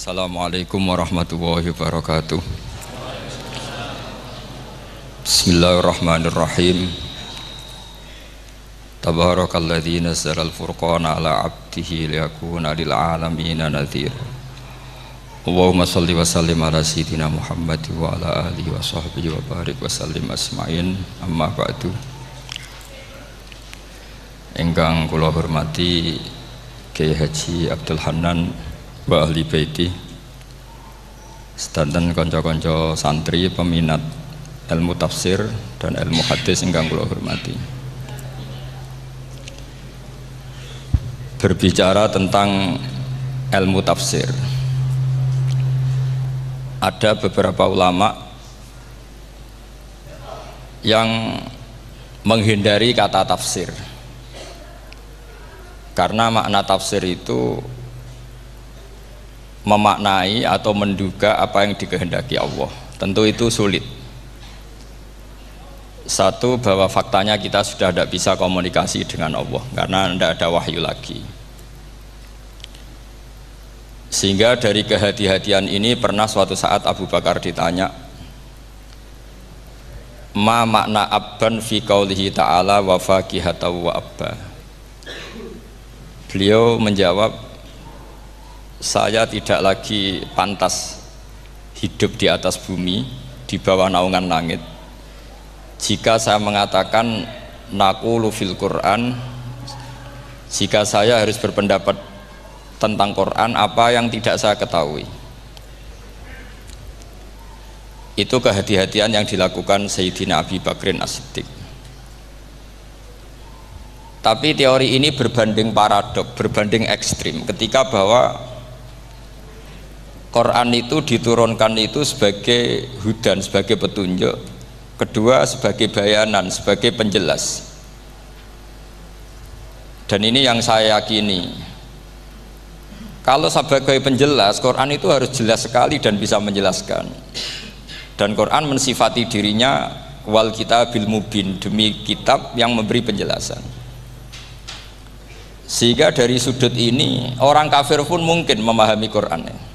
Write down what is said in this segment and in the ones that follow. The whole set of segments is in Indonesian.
Assalamualaikum warahmatullahi wabarakatuh. Bismillahirrahmanirrahim. Tabarakalladzi nazzala al-furqana ala 'abdihi liyakuna lil 'alamin nadhira. Allahumma shalli wa sallim ala sayyidina Muhammad wa ala alihi wa sahbihi wa barik wa sallim asma'in. Amma ba'du. Ingkang kula hormati Kiai Haji Abdul Hanan wa ahli baiti, sedanten kanca-kanca santri peminat ilmu tafsir dan ilmu hadis ingkang kula hormati. Berbicara tentang ilmu tafsir, ada beberapa ulama yang menghindari kata tafsir karena makna tafsir itu memaknai atau menduga apa yang dikehendaki Allah. Tentu itu sulit. Satu, bahwa faktanya kita sudah tidak bisa komunikasi dengan Allah karena tidak ada wahyu lagi. Sehingga dari kehati-hatian ini pernah suatu saat Abu Bakar ditanya, ma makna abban fi qaulihi ta'ala wa faqihatan wa abba. Beliau menjawab, saya tidak lagi pantas hidup di atas bumi, di bawah naungan langit, jika saya mengatakan naqulu fil Quran, jika saya harus berpendapat tentang Quran apa yang tidak saya ketahui. Itu kehati-hatian yang dilakukan Sayyidina Abi Bakrin As-Siddiq. Tapi teori ini berbanding paradok, berbanding ekstrim, ketika bahwa Quran itu diturunkan itu sebagai hudan, sebagai petunjuk, kedua sebagai bayanan, sebagai penjelas. Dan ini yang saya yakini, kalau sebagai penjelas, Quran itu harus jelas sekali dan bisa menjelaskan. Dan Quran mensifati dirinya wal kitabil mubin, demi kitab yang memberi penjelasan. Sehingga dari sudut ini orang kafir pun mungkin memahami Quran.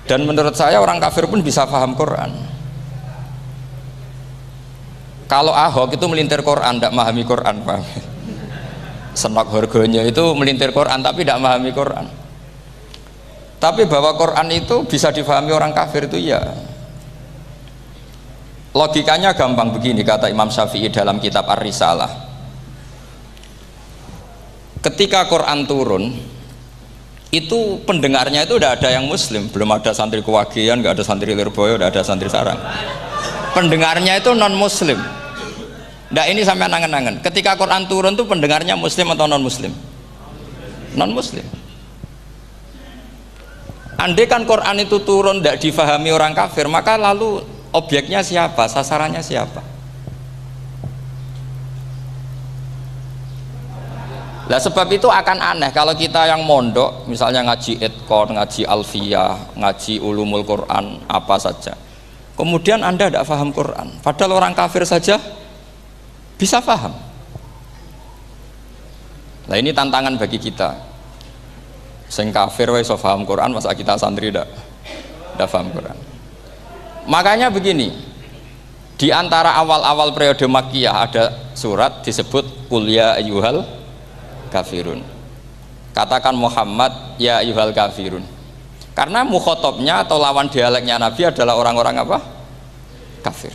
Dan menurut saya orang kafir pun bisa paham Quran. Kalau Ahok itu melintir Quran, tidak memahami Quran, paham? Senok harganya itu melintir Quran tapi tidak memahami Quran. Tapi bahwa Quran itu bisa difahami orang kafir itu ya. Logikanya gampang begini, kata Imam Syafi'i dalam kitab Ar-Risalah. Ketika Quran turun, itu pendengarnya itu tidak ada yang muslim, belum ada santri Kewagian, nggak ada santri Lirboyo, nggak ada santri Sarang. Pendengarnya itu non muslim. Nah ini sampai angen-angen, ketika Quran turun tuh pendengarnya muslim atau non muslim? Non muslim. Andai kan Quran itu turun tidak difahami orang kafir, maka lalu objeknya siapa, sasarannya siapa? Nah sebab itu akan aneh kalau kita yang mondok, misalnya ngaji Idqon, ngaji Alfiyah, ngaji Ulumul Quran, apa saja, kemudian Anda tidak paham Quran, padahal orang kafir saja bisa paham. Nah ini tantangan bagi kita. Sing kafir wis iso paham Quran, masa kita santri tidak paham Quran. Makanya begini, di antara awal-awal periode Makkiyah ada surat disebut Qul ya ayyuhal kafirun. Katakan Muhammad ya ayyuhal kafirun. Karena mukhotobnya atau lawan dialeknya Nabi adalah orang-orang apa? Kafir.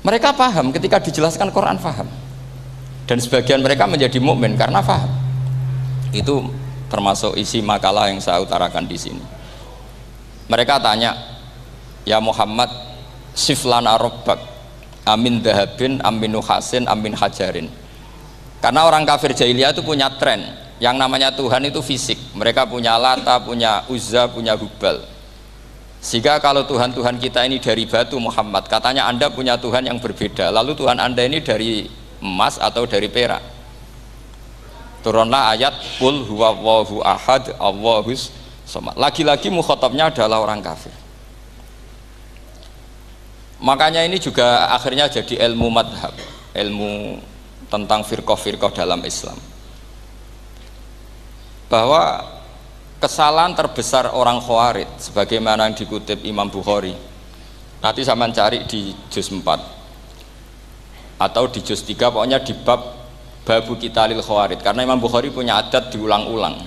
Mereka paham ketika dijelaskan Quran, paham. Dan sebagian mereka menjadi mukmin karena paham. Itu termasuk isi makalah yang saya utarakan di sini. Mereka tanya, ya Muhammad, siflana rabbak amin dahabin amin nuhasin amin hajarin. Karena orang kafir jahiliyah itu punya tren yang namanya Tuhan itu fisik. Mereka punya Lata, punya Uzza, punya Hubal. Sehingga kalau Tuhan-Tuhan kita ini dari batu Muhammad, katanya Anda punya Tuhan yang berbeda. Lalu Tuhan Anda ini dari emas atau dari perak. Turunlah ayat Qul huwallahu ahad Allahus samad. Lagi-lagi mukhatabnya adalah orang kafir. Makanya ini juga akhirnya jadi ilmu madhab, ilmu tentang firqah-firqah dalam Islam, bahwa kesalahan terbesar orang Khawarij sebagaimana yang dikutip Imam Bukhari. Nanti sampean cari di juz 4 atau di juz 3, pokoknya di bab babu qitalil Khawarij, karena Imam Bukhari punya adat diulang-ulang.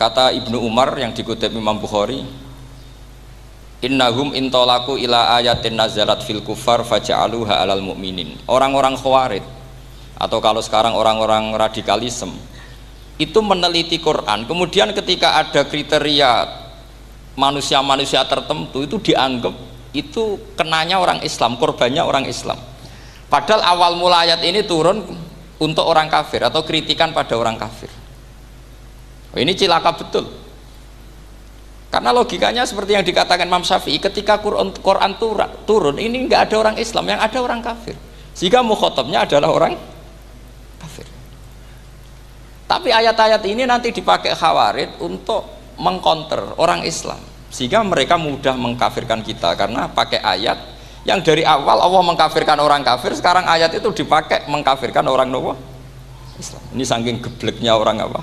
Kata Ibnu Umar yang dikutip Imam Bukhari, innahum intolaku ila ayatin nazalat fil kufar faja'aluha alal mu'minin. Orang-orang Khawarij atau kalau sekarang orang-orang radikalisme itu meneliti Quran, kemudian ketika ada kriteria manusia-manusia tertentu itu dianggap itu kenanya orang Islam, korbannya orang Islam. Padahal awal mula ayat ini turun untuk orang kafir atau kritikan pada orang kafir. Ini cilaka betul. Karena logikanya seperti yang dikatakan Imam Syafi'i, ketika Quran turun ini nggak ada orang Islam, yang ada orang kafir. Sehingga mukhatabnya adalah orang kafir. Tapi ayat-ayat ini nanti dipakai Khawarij untuk mengcounter orang Islam, sehingga mereka mudah mengkafirkan kita karena pakai ayat yang dari awal Allah mengkafirkan orang kafir, sekarang ayat itu dipakai mengkafirkan orang Islam. Ini saking gebleknya orang apa?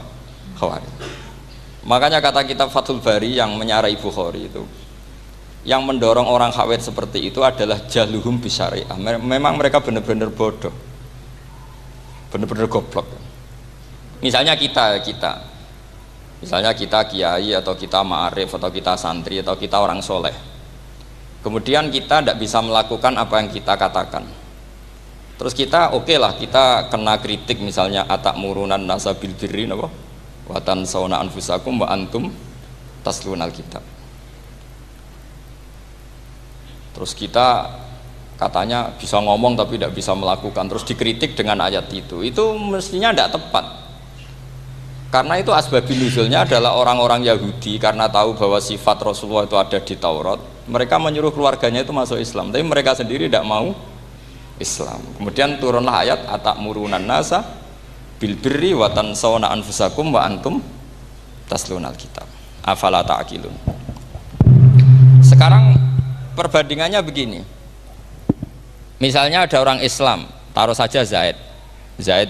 Khawarij. Makanya kata kitab Fathul Bari yang menyarai Bukhari itu, yang mendorong orang Khawarij seperti itu adalah jahluhum bisyariah. Memang mereka benar-benar bodoh, benar-benar goblok. Misalnya kita kiai atau kita ma'arif atau kita santri atau kita orang soleh, kemudian kita tidak bisa melakukan apa yang kita katakan, terus kita oke lah, kita kena kritik misalnya atakmurunan nasa bil birri wa tansawna anfusakum wa antum taslunal kitab. Terus kita katanya bisa ngomong tapi tidak bisa melakukan, terus dikritik dengan ayat itu mestinya tidak tepat. Karena itu asbabun nuzulnya adalah orang-orang Yahudi karena tahu bahwa sifat Rasulullah itu ada di Taurat, mereka menyuruh keluarganya itu masuk Islam, tapi mereka sendiri tidak mau Islam. Kemudian turunlah ayat atakmurunan nasa bil birri wa tansawna anfusakum wa antum taslunal kitab afala ta'qilun. Sekarang perbandingannya begini, misalnya ada orang Islam, taruh saja Zaid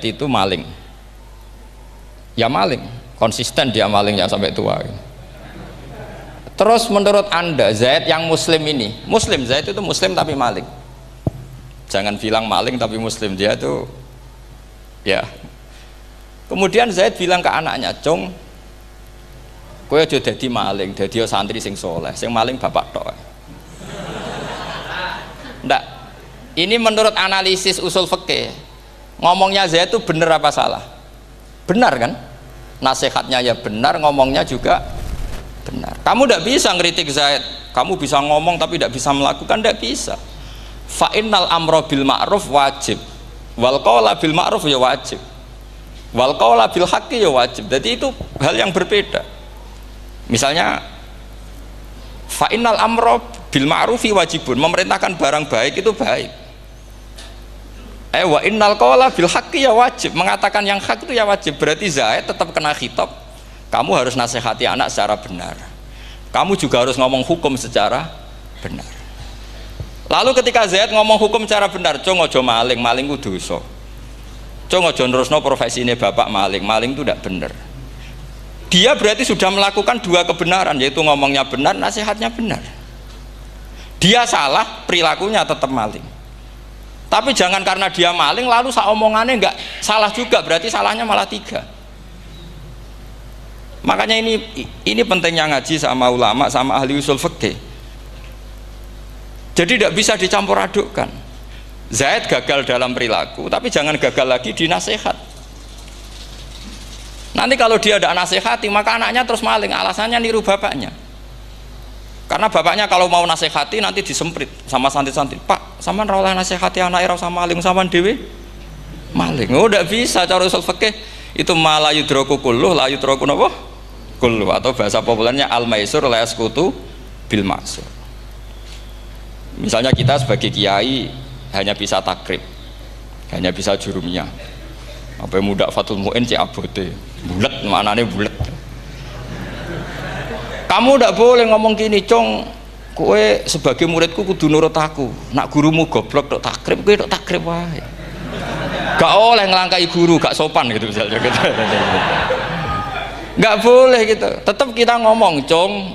itu maling, ya maling, konsisten dia malingnya sampai tua. Terus menurut Anda Zaid yang muslim ini, Zaid itu muslim tapi maling, jangan bilang maling tapi muslim, dia itu ya. Kemudian Zaid bilang ke anaknya, "Cung, kowe aja dadi maling, dadi santri sing soleh, sing maling bapak tok." Ndak, ini menurut analisis usul fikih, ngomongnya Zaid itu benar apa salah? Benar kan? Nasihatnya ya benar, ngomongnya juga benar. Kamu tidak bisa ngeritik Zaid, kamu bisa ngomong tapi tidak bisa melakukan, tidak bisa. Fa innal amra bil ma'ruf wajib, wal qawla bil ma'ruf ya wajib, wal qawla bil haqqi ya wajib. Jadi itu hal yang berbeda. Misalnya fa innal amra bil ma'rufi wajibun, memerintahkan barang baik itu baik. Wa innal qawla bil haqqi ya wajib, mengatakan yang hak itu ya wajib. Berarti Zaid tetap kena khitab, kamu harus nasihati anak secara benar, kamu juga harus ngomong hukum secara benar. Lalu ketika Zaid ngomong hukum secara benar, cung ojo maling, maling ku dosa, cung ojo nerusno profesine bapak maling itu tidak benar. Dia berarti sudah melakukan dua kebenaran, yaitu ngomongnya benar, nasihatnya benar. Dia salah, perilakunya tetap maling. Tapi jangan karena dia maling lalu omongannya enggak salah juga, berarti salahnya malah tiga. Makanya ini pentingnya ngaji sama ulama, sama ahli usul fikih. Jadi tidak bisa dicampur adukkan. Zaid gagal dalam perilaku, tapi jangan gagal lagi di nasihat. Nanti kalau dia tidak nasihati, maka anaknya terus maling, alasannya niru bapaknya. Karena bapaknya kalau mau nasihati nanti disemprit sama santri-santri, "Pak, sampean ora oleh nasihati anake ora usah maling, sampean dhewe maling." Oh, tidak bisa, cara usul fikih itu malah yudroku kulluh la yudroku napa? Kulluh, atau bahasa populernya al maisur la yasqutu bil ma'sur. Misalnya kita sebagai kiai hanya bisa takrib, hanya bisa jurumiyah. Apa muda Fathul Mu'in cek abote. Bulet, maknane bulet. Kamu tidak boleh ngomong gini, "Cung, kowe sebagai muridku kudu nurut aku. Nak gurumu goblok tok takrib, kowe tok takrib wae." Gak oleh ngelangkai guru, gak sopan gitu misalnya. Nggak boleh gitu. Tetap kita ngomong, "Cung,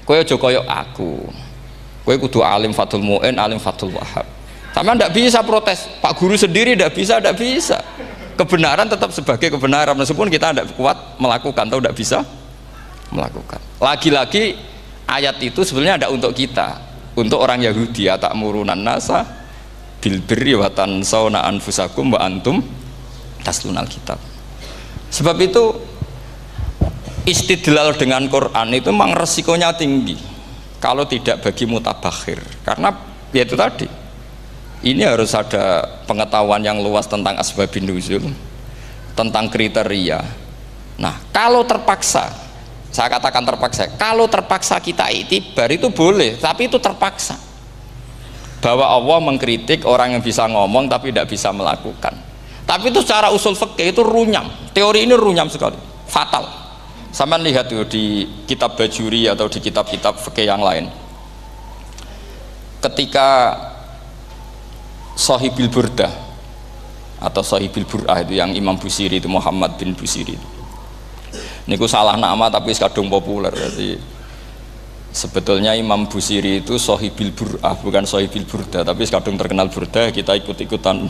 kowe aja koyo aku. Kowe kudu alim Fathul Mu'in, alim Fathul Wahhab." Sama ndak bisa protes. Pak guru sendiri ndak bisa, ndak bisa. Kebenaran tetap sebagai kebenaran meskipun kita ndak kuat melakukan atau ndak bisa melakukan. Lagi-lagi ayat itu sebenarnya ada untuk kita, untuk orang Yahudi, atamuruna nasa bil birri wa tansawna anfusakum wa antum taslunal kitab. Sebab itu istidlal dengan Quran itu memang resikonya tinggi kalau tidak bagi mutabakhir, karena ya itu tadi, ini harus ada pengetahuan yang luas tentang asbabun nuzul, tentang kriteria. Nah kalau terpaksa, saya katakan terpaksa, kalau terpaksa kita iktibar itu boleh, tapi itu terpaksa, bahwa Allah mengkritik orang yang bisa ngomong tapi tidak bisa melakukan. Tapi itu secara usul fikih itu runyam, teori ini runyam sekali, fatal. Sama lihat tuh di kitab Bajuri atau di kitab-kitab fikih yang lain, ketika Shahibil Burdah atau Shahibil Bur'ah itu yang Imam Busiri itu, Muhammad bin Busiri itu, ini ku salah nama tapi kadung populer. Jadi sebetulnya Imam Busiri itu Shahibil Bur'ah bukan Shahibil Burdah, tapi kadung terkenal Burdah, kita ikut-ikutan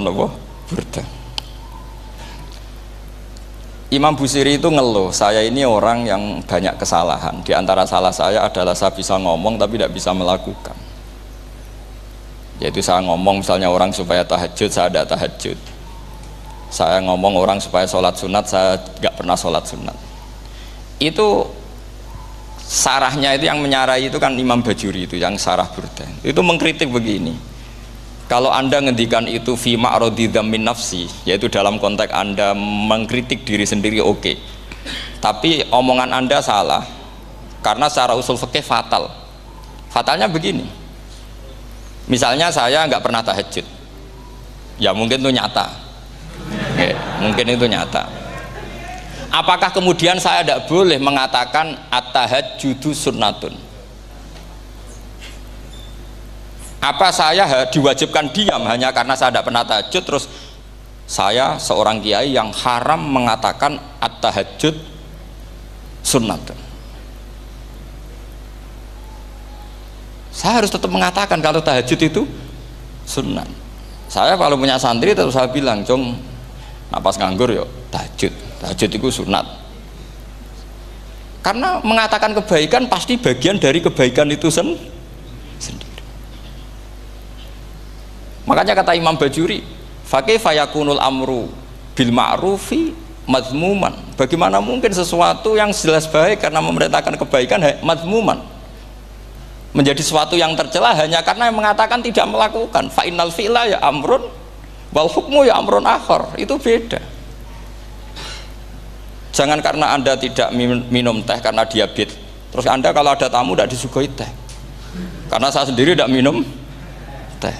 apa? Burdah. Imam Busiri itu ngeluh, saya ini orang yang banyak kesalahan. Di antara salah saya adalah saya bisa ngomong tapi tidak bisa melakukan. Yaitu saya ngomong misalnya orang supaya tahajud, saya tidak tahajud. Saya ngomong orang supaya sholat sunat, saya nggak pernah sholat sunat. Itu sarahnya itu yang menyarai itu kan Imam Bajuri itu, yang sarah Burdah. Itu mengkritik begini. Kalau Anda ngendikan itu fi ma'radi dzammin nafsi, yaitu dalam konteks Anda mengkritik diri sendiri, oke. Tapi omongan Anda salah, karena secara usul fikih fatal. Fatalnya begini. Misalnya saya nggak pernah tahajud, ya mungkin itu nyata. Oke, mungkin itu nyata. Apakah kemudian saya tidak boleh mengatakan at-tahajjudu sunnatun? Apa saya diwajibkan diam hanya karena saya tidak pernah tahajud, terus saya seorang kiai yang haram mengatakan at-tahajjud sunnatun? Saya harus tetap mengatakan kalau tahajud itu sunnah. Saya kalau punya santri terus saya bilang, "Cung, napas nganggur yuk tahajud itu sunat." Karena mengatakan kebaikan pasti bagian dari kebaikan itu sendiri. Makanya kata Imam Bajuri, fakaifa yakunul amru bil ma'rufi mazmuman. Bagaimana mungkin sesuatu yang jelas baik karena memerintahkan kebaikan mazmuman menjadi sesuatu yang tercela hanya karena yang mengatakan tidak melakukan. Fa innal fi'la ya amrun wal hukmu ya amrun akhar. Itu beda. Jangan karena Anda tidak minum teh karena diabetes, terus Anda kalau ada tamu tidak disuguhi teh. Karena saya sendiri tidak minum teh.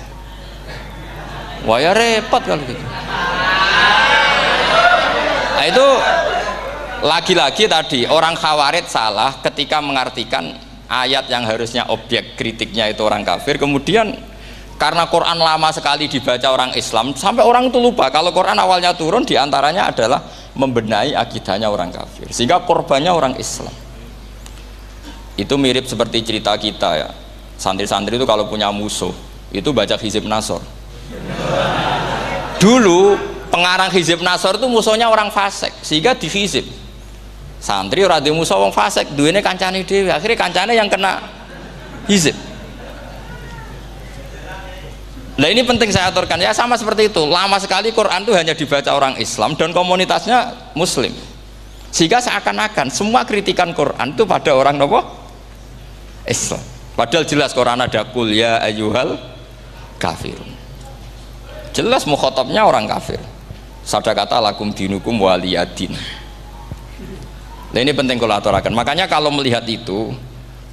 Wah ya repot kalau gitu. Nah itu lagi-lagi tadi orang Khawarij salah ketika mengartikan ayat yang harusnya objek kritiknya itu orang kafir, kemudian karena Quran lama sekali dibaca orang Islam sampai orang itu lupa kalau Quran awalnya turun diantaranya adalah membenahi akidahnya orang kafir, sehingga korbannya orang Islam. Itu mirip seperti cerita kita ya, santri-santri itu kalau punya musuh itu baca Hizib Nasor. Dulu pengarang Hizib Nasor itu musuhnya orang fasik, sehingga di Hizib santri ora di musuh wong fasik, duwene kancane dhewe, akhirnya kancane yang kena Hizib. Nah ini penting saya aturkan ya, sama seperti itu. Lama sekali Quran itu hanya dibaca orang Islam dan komunitasnya Muslim, sehingga seakan-akan semua kritikan Quran itu pada orang nopo Islam. Padahal jelas Quran ada kul ya ayyuhal kafirun. Jelas mukhatabnya orang kafir. Sadaqata lakum dinukum waliyadin. Nah ini penting kalau aturakan. Makanya kalau melihat itu,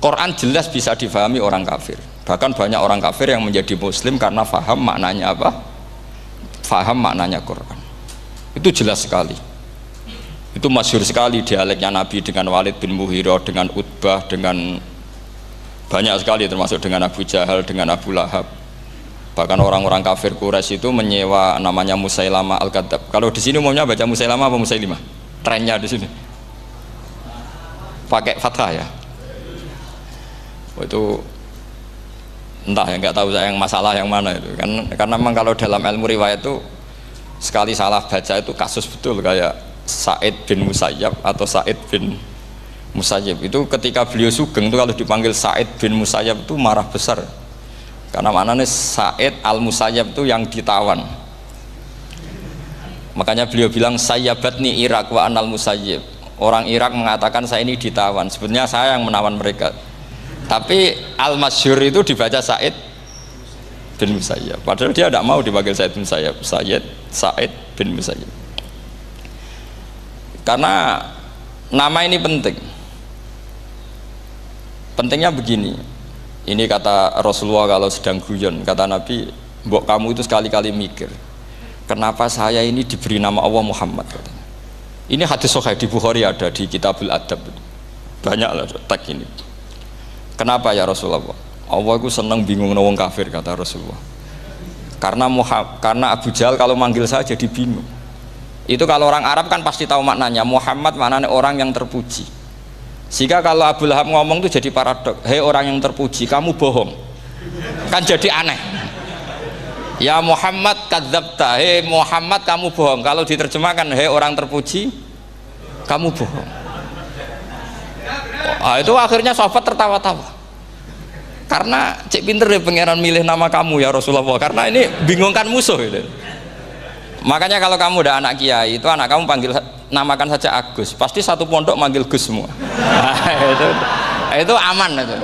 Quran jelas bisa difahami orang kafir. Bahkan banyak orang kafir yang menjadi muslim karena faham maknanya apa? Faham maknanya Quran. Itu jelas sekali. Itu masyhur sekali dialeknya Nabi dengan Walid bin Mughirah, dengan Utbah, dengan banyak sekali, termasuk dengan Abu Jahal, dengan Abu Lahab. Bahkan orang-orang kafir Quraisy itu menyewa namanya Musailamah Al-Kadzab. Kalau di sini umumnya baca Musailamah apa Musailimah? trennya di sini. Pakai fathah ya. Itu entah ya, nggak tahu saya yang masalah yang mana itu kan, karena memang kalau dalam ilmu riwayat itu sekali salah baca itu kasus betul, kayak Sa'id bin Musayyab atau Sa'id bin Musayyib itu ketika beliau sugeng itu kalau dipanggil Sa'id bin Musayyab itu marah besar, karena maknanya Sa'id al Musayyab itu yang ditawan, makanya beliau bilang sayyabatni Irak wa anal Musayyib, orang Irak mengatakan saya ini ditawan, sebenarnya saya yang menawan mereka. Tapi al-masyhur itu dibaca Sa'id bin Musayyab, padahal dia tidak mau dipanggil Sa'id bin Musayyab, Sa'id bin Musayyab. Karena nama ini penting. Pentingnya begini, ini kata Rasulullah kalau sedang guyon, kata Nabi, mbok kamu itu sekali-kali mikir, kenapa saya ini diberi nama Allah Muhammad, katanya. Ini hadis sahih di Bukhari, ada di Kitabul Adab, banyak lah tag ini. Kenapa ya Rasulullah? Allah itu senang bingung wong kafir, kata Rasulullah. Karena Abu Jahal kalau manggil saya jadi bingung. Itu kalau orang Arab kan pasti tahu maknanya. Muhammad maknanya orang yang terpuji. Sehingga kalau Abu Lahab ngomong itu jadi paradok. Hei orang yang terpuji, kamu bohong. Kan jadi aneh. Ya Muhammad kadzabta. Hei Muhammad kamu bohong. Kalau diterjemahkan hei orang terpuji, kamu bohong. Itu akhirnya sahabat tertawa-tawa, karena cek pinter deh pangeran milih nama kamu ya Rasulullah, karena ini bingungkan musuh gitu. Makanya kalau kamu udah anak kiai itu anak kamu panggil, namakan saja Agus, pasti satu pondok manggil Gus semua. Itu aman itu.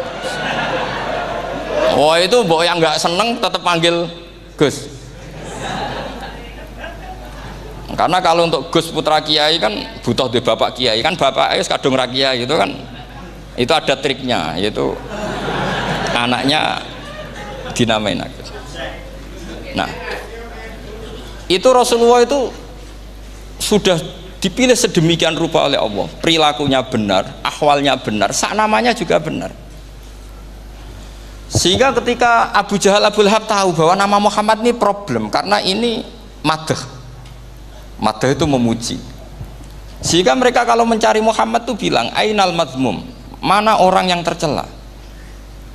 Oh itu mbok yang nggak seneng tetap panggil Gus. Karena kalau untuk Gus putra kiai kan butuh di bapak kiai, kan bapak kadung ra kiai itu kan. Itu ada triknya, yaitu anaknya dinamain Agus. Nah, itu Rasulullah itu sudah dipilih sedemikian rupa oleh Allah, perilakunya benar, ahwalnya benar, sak namanya juga benar. Sehingga ketika Abu Jahal, Abu Lahab tahu bahwa nama Muhammad ini problem, karena ini madah itu memuji. Sehingga mereka kalau mencari Muhammad tuh bilang ainal madmum, mana orang yang tercela.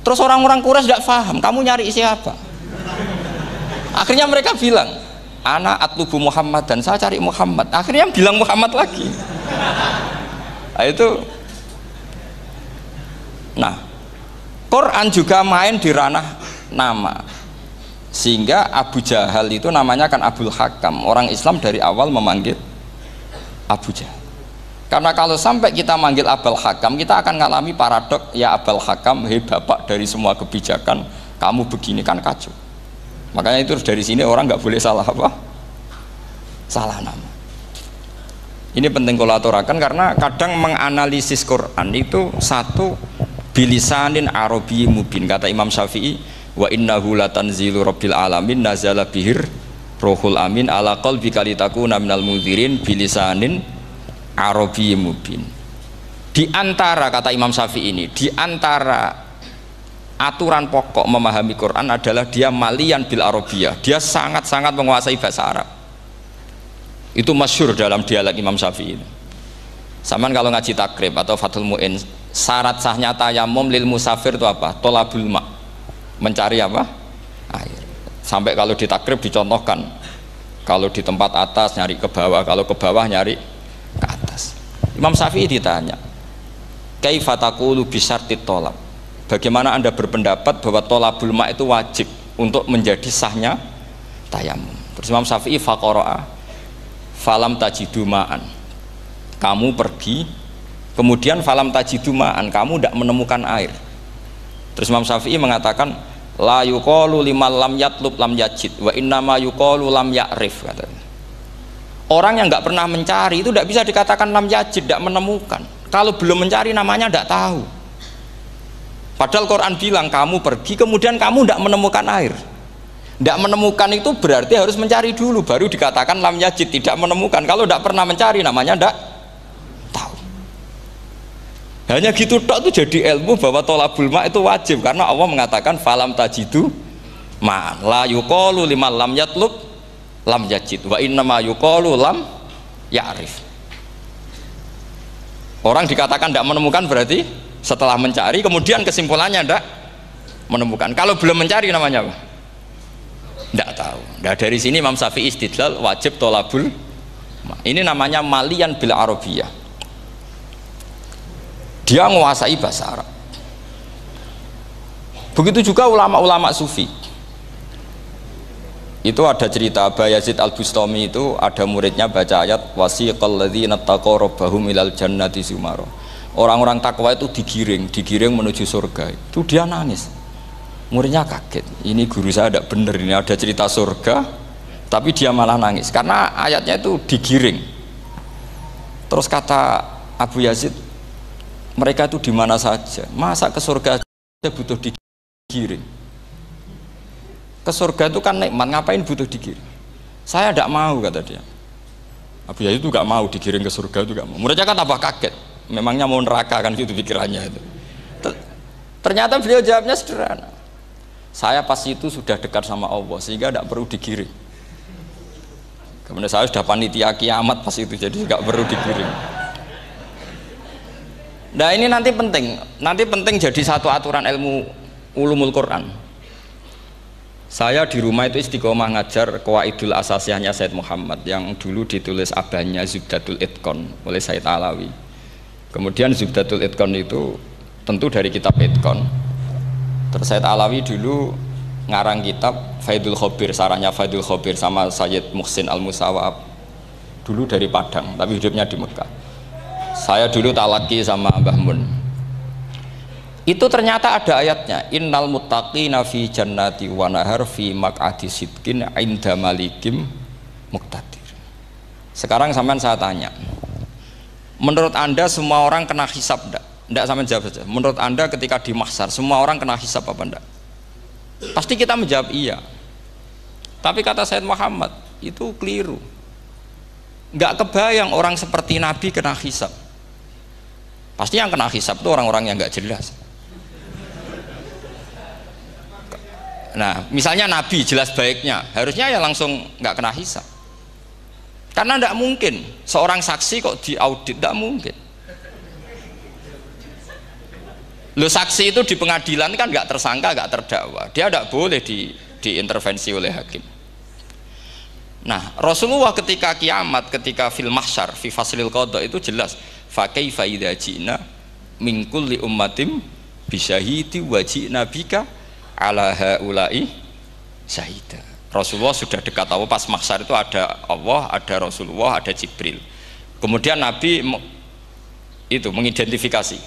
Terus orang-orang Quraisy tidak paham, kamu nyari siapa? Akhirnya mereka bilang, ana atlubu Muhammad, dan saya cari Muhammad. Akhirnya bilang Muhammad lagi. Nah, itu. Nah, Quran juga main di ranah nama. Sehingga Abu Jahal itu namanya kan Abul Hakam. Orang Islam dari awal memanggil Abu Jahal. Karena kalau sampai kita manggil Abul Hakam, kita akan mengalami paradok, ya Abul Hakam, hei bapak dari semua kebijakan, kamu begini kan kacau. Makanya itu dari sini orang nggak boleh salah apa? Salah nama. Ini penting kalau aturakan, karena kadang menganalisis Quran itu satu bilisanin Arabi mubin, kata Imam Syafi'i, wa innahu latanzilu rabbil alamin nazala bihir rohul amin ala qalbika litakuna minal mudhirin bilisanin Arabi mubin. Di antara, kata Imam Syafi'i ini, di antara aturan pokok memahami Quran adalah dia malian bil arabiyah, dia sangat-sangat menguasai bahasa Arab. Itu masyhur dalam dialek Imam Syafi'i ini. Saman kalau ngaji takrib atau Fathul Mu'in, syarat sahnya tayamum lil musafir itu apa? Tolabul ma', mencari apa? Air. Sampai kalau di takrib dicontohkan, kalau di tempat atas nyari ke bawah, kalau ke bawah nyari ke atas. Imam Syafi'i ditanya, kaifa taqulu bi syartit tolab, bagaimana anda berpendapat bahwa tolabul ma' itu wajib untuk menjadi sahnya tayamum? Terus Imam Syafi'i faqara'a falam tajidu ma'an, kamu pergi kemudian falam tajidu ma'an, kamu tidak menemukan air. Terus Imam Syafi'i mengatakan la yuqalu liman lam yatlub lam yajid wa innama yuqalu lam ya'rif, katanya. Orang yang nggak pernah mencari itu tidak bisa dikatakan lam yajid, tidak menemukan. Kalau belum mencari namanya tidak tahu. Padahal Quran bilang kamu pergi kemudian kamu tidak menemukan air. Tidak menemukan itu berarti harus mencari dulu, baru dikatakan lam yajid, tidak menemukan. Kalau tidak pernah mencari namanya tidak tahu. Hanya gitu tok itu jadi ilmu bahwa tolabul ma' itu wajib, karena Allah mengatakan falam tajidu ma'an la yuqalu liman lam yatlub lam yajid wa innama yuqalu lam ya'rif. Orang dikatakan tidak menemukan berarti setelah mencari kemudian kesimpulannya tidak menemukan. Kalau belum mencari namanya apa? Tidak tahu. Nah, dari sini Imam Syafi'i istidlal wajib tolabul. Ini namanya malian bil arabiyah. Dia menguasai bahasa Arab. Begitu juga ulama-ulama sufi. Itu ada cerita Aba Yazid Al-Bustami, itu ada muridnya baca ayat wasiqal ladzina taqaw rabbahum ilal jannati zumara. Orang-orang takwa itu digiring menuju surga. Itu dia nangis. Muridnya kaget. Ini guru saya tidak benar, ini ada cerita surga tapi dia malah nangis karena ayatnya itu digiring. Terus kata Abu Yazid, mereka itu di mana saja? Masa ke surga aja butuh digiring? Ke surga itu kan nikmat, ngapain butuh digiring? Saya tidak mau, kata dia. Abu Yazid itu gak mau digiring ke surga, itu gak mau. Muridnya kan tambah kaget, memangnya mau neraka kan gitu pikirannya itu. Ternyata beliau jawabnya sederhana, saya pas itu sudah dekat sama Allah sehingga tidak perlu digiring. Kemudian saya sudah panitia kiamat pas itu, jadi gak perlu digiring. Nah ini nanti penting jadi satu aturan ilmu ulumul Quran. Saya di rumah itu istiqomah ngajar Qawaidul Asasiyahnya Said Muhammad yang dulu ditulis abahnya Zubdatul Itqan oleh Said Alawi. Kemudian Zubdatul Itqan itu tentu dari kitab Itqan. Terus Said Alawi dulu ngarang kitab Faidul Khobir, sarahnya Faidul Khobir sama Sayyid Muhsin Al-Musawab, dulu dari Padang tapi hidupnya di Mekah. Saya dulu talaki sama Mbah Mun. Itu ternyata ada ayatnya, innal muttaqina fi jannati wa nahar fi maq'adi sidqin 'inda malikim muqtadir. Sekarang sampean saya tanya, menurut Anda semua orang kena hisab enggak? Enggak, sampean jawab saja. Menurut Anda ketika di mahsyar semua orang kena hisab apa enggak? Pasti kita menjawab iya. Tapi kata Said Muhammad, itu keliru. Enggak kebayang orang seperti Nabi kena hisab. Pasti yang kena hisab itu orang-orang yang enggak jelas. Nah, misalnya Nabi jelas baiknya, harusnya ya langsung nggak kena hisab. Karena tidak mungkin seorang saksi kok diaudit, tidak mungkin. Lo saksi itu di pengadilan kan nggak tersangka, nggak terdakwa, dia tidak boleh diintervensi oleh hakim. Nah, Rasulullah ketika kiamat, ketika fil mahsyar, fi faslil qada itu jelas, fa kaifa idza ji'na min kulli ummatin bisyahidi wa ji'na bika ala haula'i syahida. Rasulullah sudah dekat Allah, pas mahsyar itu ada Allah, ada Rasulullah, ada Jibril. Kemudian Nabi itu mengidentifikasi,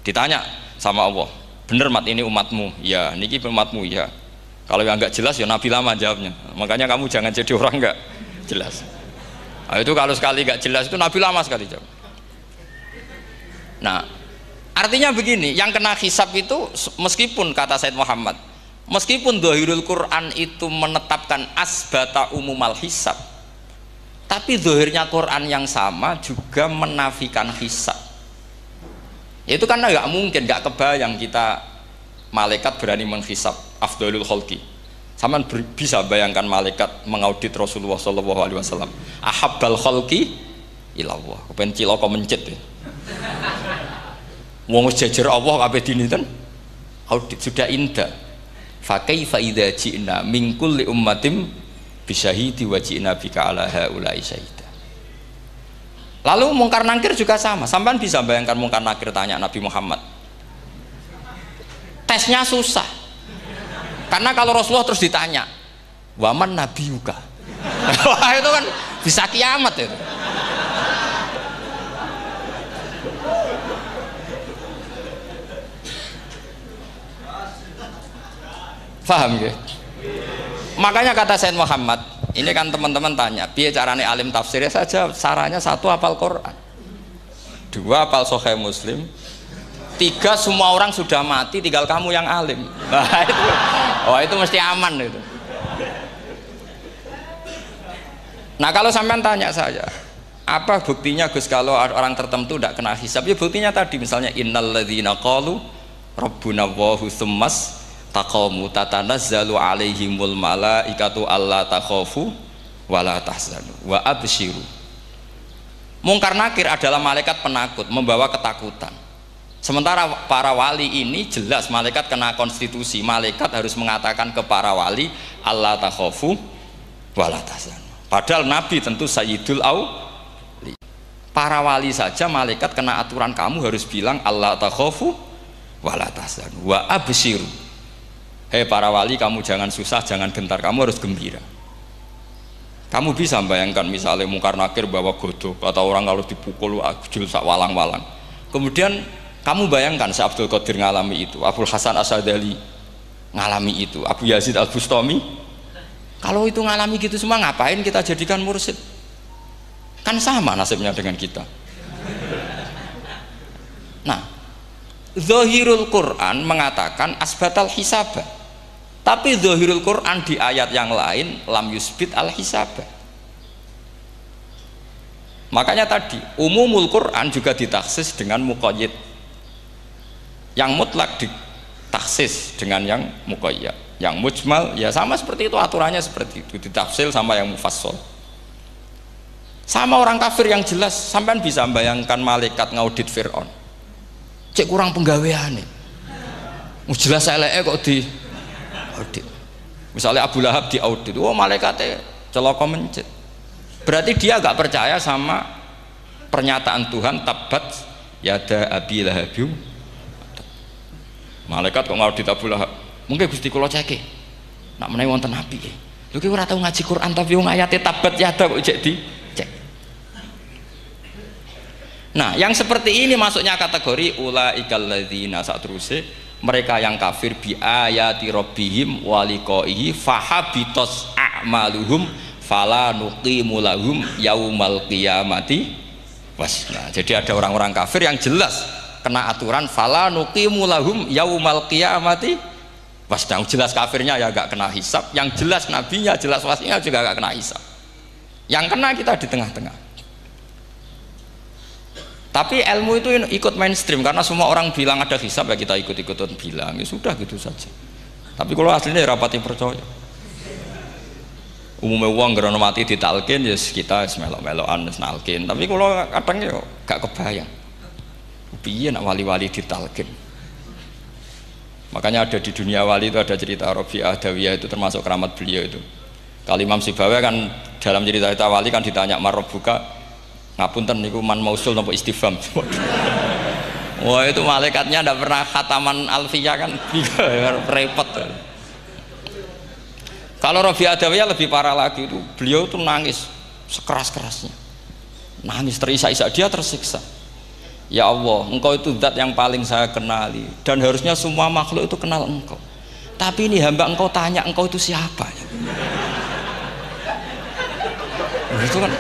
ditanya sama Allah, bener mat ini umatmu? Ya, niki umatmu ya. Kalau yang nggak jelas ya Nabi lama jawabnya. Makanya kamu jangan jadi orang nggak jelas. Nah, itu kalau sekali nggak jelas itu Nabi lama sekali jawab. Nah, artinya begini, yang kena hisab itu meskipun kata Said Muhammad, meskipun Dhahirul Quran itu menetapkan asbata umumal hisab, tapi zahirnya Quran yang sama juga menafikan hisab. Itu karena nggak mungkin, nggak kebayang kita malaikat berani menghisab afdalul khalqi. Sama bisa bayangkan malaikat mengaudit Rasulullah SAW. Ahabbal khalqi ilallah. Kepen cilaka mencit ya. Wong jajar Allah kabeh dinten audit sudah indah. Fa kaifa idza ji'na min kulli ummatin bisyahidi wa ji'na bika ala haula'i syahida. Lalu mungkar nakir juga sama. Sampean bisa bayangkan mungkar nakir tanya Nabi Muhammad. Tesnya susah. Karena kalau Rasulullah terus ditanya, "Waman nabiyuka?" Wah, itu kan bisa kiamat itu. Paham ya? Makanya kata Said Muhammad, ini kan teman-teman tanya, biar carane alim tafsirnya saja, sarannya satu hafal Quran, dua hafal Sahih Muslim, tiga semua orang sudah mati, tinggal kamu yang alim. Nah, itu, oh itu mesti aman itu. Nah kalau sampean tanya saya, apa buktinya Gus kalau orang tertentu tidak kena hisab? Ya buktinya tadi misalnya innalladzina qalu rabbuna Allahu tsummas taqamu tatanazzalu alaihimul malaikatu alla takhafu wala tahzanu wa absyiru Mungkar nakir adalah malaikat penakut, membawa ketakutan. Sementara para wali ini jelas malaikat kena konstitusi. Malaikat harus mengatakan ke para wali, Allah takhofu wala tahzanu. Padahal Nabi tentu Sayyidul Auli. Para wali saja malaikat kena aturan, kamu harus bilang Allah takhofu wala tahzanu wa abshiru. Hei para wali, kamu jangan susah, jangan gentar, kamu harus gembira. Kamu bisa bayangkan misalnya mungkar nakir bawa godok, atau orang kalau dipukul ajul sak walang-walang. Kemudian kamu bayangkan si Abdul Qadir ngalami itu, Abdul Hasan Asadali ngalami itu, Abu Yazid Al Bustami. Kalau itu ngalami gitu semua, ngapain kita jadikan mursyid? Kan sama nasibnya dengan kita. Nah, Zahirul Quran mengatakan asbatal hisabah, tapi Zahirul Quran di ayat yang lain lam yusbit al hisabah. Makanya tadi umumul Quran juga ditaksis dengan muqayyid, yang mutlak ditaksis dengan yang muqayyad, yang mujmal ya sama seperti itu, aturannya seperti itu, ditafsil sama yang mufassal. Sama orang kafir yang jelas, sampean bisa bayangkan malaikat ngaudit Fir'aun, cek kurang penggaweane, jelas eleke kok di audit. Misalnya Abu Lahab diaudit, oh malaikatnya celaka mencet, berarti dia gak percaya sama pernyataan Tuhan tabat yada abi lahabiu. Malaikat kok ngaudit Abu Lahab, mungkin Gusti kula ceke nak menawi wonten api lho ki ora tau ngaji Quran tapi wong ayate tabat yada kok cek dicek. Nah yang seperti ini masuknya kategori ulaikal ladzina, sak teruse mereka yang kafir bi ayati rabbihim wa liqaihi fahabitos a'maluhum fala nuqimu lahum yaumal qiyamati wasna. Jadi ada orang-orang kafir yang jelas kena aturan fala nuqimu lahum yaumal qiyamati wasna. Jelas kafirnya ya gak kena hisab, yang jelas nabinya, jelas wasinya juga gak kena hisab. Yang kena kita di tengah-tengah. Tapi ilmu itu ikut mainstream karena semua orang bilang ada hisab, ya kita ikut-ikutan bilang, ya sudah gitu saja. Tapi kalau aslinya ya rapati percaya. Umumnya uang gerono mati ditalkin ya kita melok-melokan nalkin. Tapi kalau kadang ya gak kebayang. Piye nak wali-wali ditalkin. Makanya ada di dunia wali itu ada cerita Rabi'ah Adawiyah, itu termasuk keramat beliau itu. Kali Imam Sibawi kan dalam cerita wali kan ditanya marabbuka, ngapunten niku man mausul nopo istifham. Wah itu malaikatnya ndak pernah khataman alfiyah kan, repot. Kalau Rabi'ah Adawiyah lebih parah lagi, itu beliau tuh nangis sekeras-kerasnya, nangis terisak-isak, dia tersiksa. Ya Allah, engkau itu zat yang paling saya kenali dan harusnya semua makhluk itu kenal engkau, tapi ini hamba engkau tanya engkau itu siapa itu kan,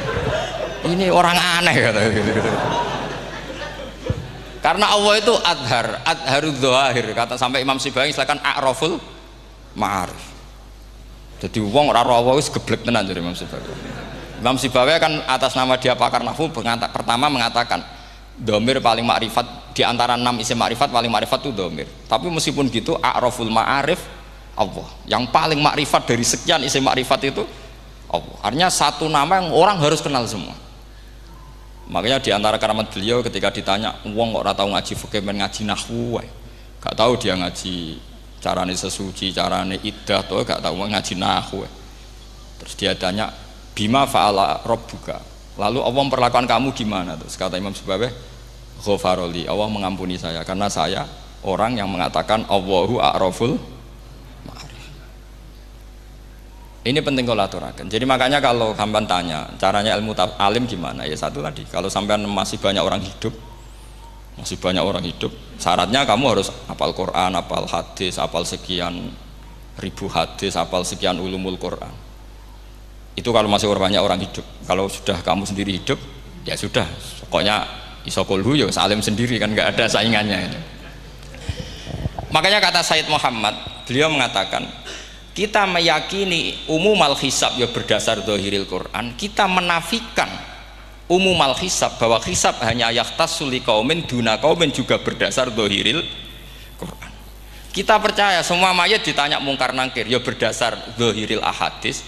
ini orang aneh kata gitu. Karena Allah itu adharud dzahir, kata sampai Imam Sibawi silakan a'raful ma'arif. Jadi wong ora Allah wis geblek tenan dari Imam Sibawi. Imam Sibawi kan atas nama dia pakar nahwu pertama mengatakan domir paling makrifat di antara 6 isim makrifat, paling makrifat itu domir. Tapi meskipun gitu a'raful ma'arif Allah, yang paling makrifat dari sekian isim makrifat itu Allah. Artinya satu nama yang orang harus kenal semua. Makanya di antara keramat beliau ketika ditanya wong kok ora tau ngaji fikih men ngaji nahwu wae, gak tahu dia ngaji carane sesuci, carane iddah tuh gak tahu ngaji nahwu. Terus dia tanya bima fa'ala rabbuka, lalu Allah memperlakukan kamu gimana? Terus kata Imam Sibawi, ghafaroli, Allah mengampuni saya karena saya orang yang mengatakan Allahu a'raful ma'arif. Ini penting kalau aturakan. Jadi makanya kalau sampean tanya caranya ilmu alim gimana, ya satu tadi, kalau sampean masih banyak orang hidup, syaratnya kamu harus hafal Quran, hafal hadis, hafal sekian ribu hadis, hafal sekian ulumul Quran. Itu kalau masih banyak orang hidup. Kalau sudah kamu sendiri hidup, ya sudah, pokoknya isokulhu ya salim sendiri kan, nggak ada saingannya itu. Makanya kata Sayyid Muhammad, beliau mengatakan kita meyakini umumal hisab ya berdasar dzahiril Quran, kita menafikan umumal hisab bahwa hisab hanya yahtassul liqaumin duna qaumin juga berdasar dzahiril Quran. Kita percaya semua mayat ditanya mungkar nangkir ya berdasar dzahiril ahadis.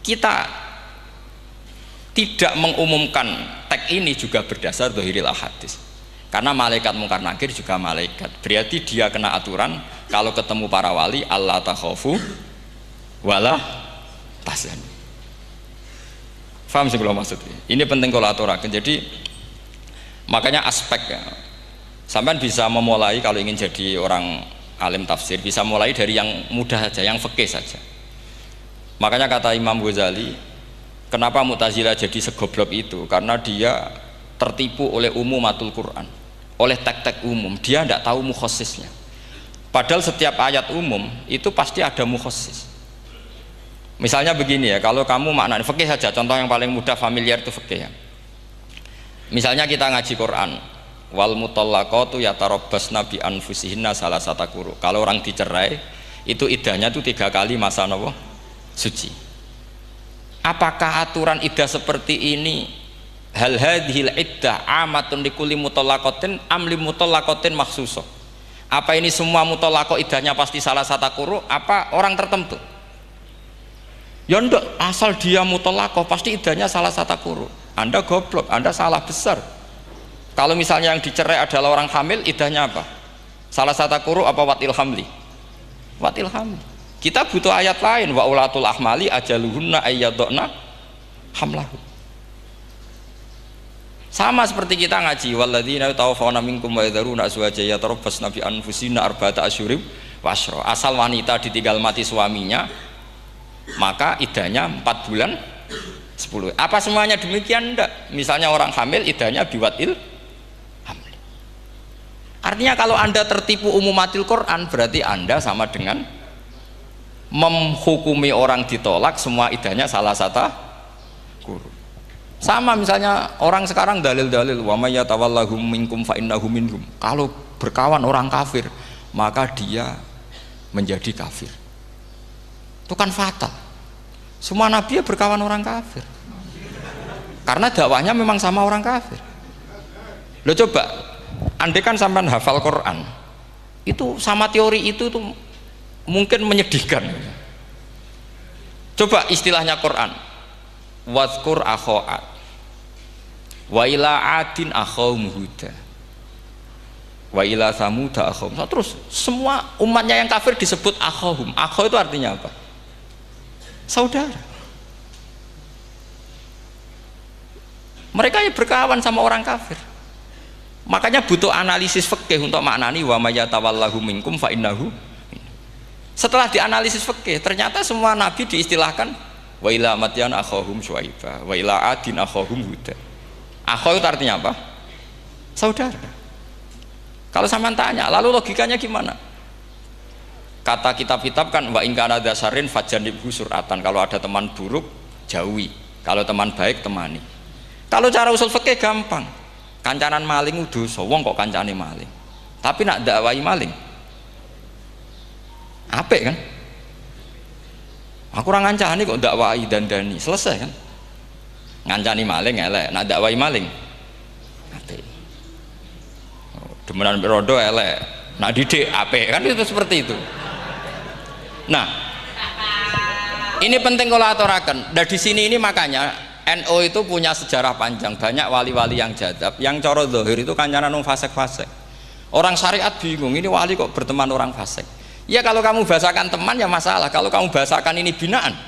Kita tidak mengumumkan teks ini juga berdasar dhahiril ahadits. Karena malaikat mungkar nakir juga malaikat. Berarti dia kena aturan kalau ketemu para wali Allah takhafu wala tahzanu. Faham sih kalau maksudnya? Ini penting kalau aturakan. Jadi makanya aspek ya, sampean bisa memulai kalau ingin jadi orang alim tafsir bisa mulai dari yang mudah saja, yang fikih saja. Makanya kata Imam Ghazali, kenapa Mu'tazilah jadi segoblok itu? Karena dia tertipu oleh umumatul Quran, oleh teks-teks umum. Dia tidak tahu mukhassisnya. Padahal setiap ayat umum itu pasti ada mukhassis. Misalnya begini ya, kalau kamu maknanya fikih saja, contoh yang paling mudah familiar itu fikih ya. Misalnya kita ngaji Quran, wal mutallaqatu yatarabbasna bi anfusihinna salasata quru. Kalau orang dicerai, itu iddahnya itu 3 kali masa nopo suci. Apakah aturan iddah seperti ini hal hadhil iddah amatun likulli mutallaqatin am li mutallaqatin makhsusah? Apa ini semua mutallaqah iddahnya pasti salasata quru? Apa orang tertentu? Ya enggak, asal dia mutallaqah pasti iddahnya salasata quru. Anda goblok, Anda salah besar. Kalau misalnya yang dicerai adalah orang hamil, iddahnya apa? Salasata quru apa watil hamli? Watil hamli. Kita butuh ayat lain, wa ulatul ahmali ajaluhunna ayyadna hamlahu. Sama seperti kita ngaji walladzina tawaffawna minkum wa yadharuna azwajan yatarabbasna bi anfusina arba'ata asyhurin wa asyra. Asal wanita ditinggal mati suaminya, maka iddahnya 4 bulan 10. Apa semuanya demikian? Enggak. Misalnya orang hamil iddahnya biwatil hamil. Artinya kalau Anda tertipu umumatil Quran, berarti Anda sama dengan menghukumi orang ditolak semua iddahnya salah satu guru. Sama misalnya orang sekarang dalil-dalil wa may yatawallahum minkum fa innahu minhum. Kalau berkawan orang kafir, maka dia menjadi kafir. Itu kan fatal. Semua nabi ya berkawan orang kafir. Karena dakwahnya memang sama orang kafir. Lo coba, andai kan sampean hafal Quran, itu sama teori itu tuh mungkin menyedihkan. Coba istilahnya Quran, wadhkur akho'at wa ila adin akhawum huda wa ila samuda akhawum. Terus semua umatnya yang kafir disebut akhawum. Akhaw itu artinya apa? Saudara. Mereka ya berkawan sama orang kafir. Makanya butuh analisis fikih untuk maknani wa may yatawallahu minkum fa innahu. Setelah dianalisis fikih, ternyata semua nabi diistilahkan wa ila madyan akhahum syuaiba wa ila adin akhahum huda. Akhaw itu artinya apa? Saudara. Kalau sampean tanya, lalu logikanya gimana? Kata kitab-kitab kan wa in kana dasarin fajanibhu suratan. Kalau ada teman buruk, jauhi. Kalau teman baik, temani. Kalau cara usul fikih gampang. Kancanan maling dosa, wong kok kancane maling. Tapi nak dakwai maling apik kan? Aku ora ngancani kok dakwai dandani, selesai kan? Ngancani maling elek, nak dakwai maling apik. Demenan rondo elek, nak didik apik kan, itu seperti itu. Nah, ini penting kalau aturaken. Nah di sini ini makanya NU itu punya sejarah panjang, banyak wali-wali yang jadab, yang coro zahir itu kancanan wong fasik-fasik. Orang syariat bingung, ini wali kok berteman orang fasik. Ya kalau kamu bahasakan teman ya masalah, kalau kamu bahasakan ini binaan.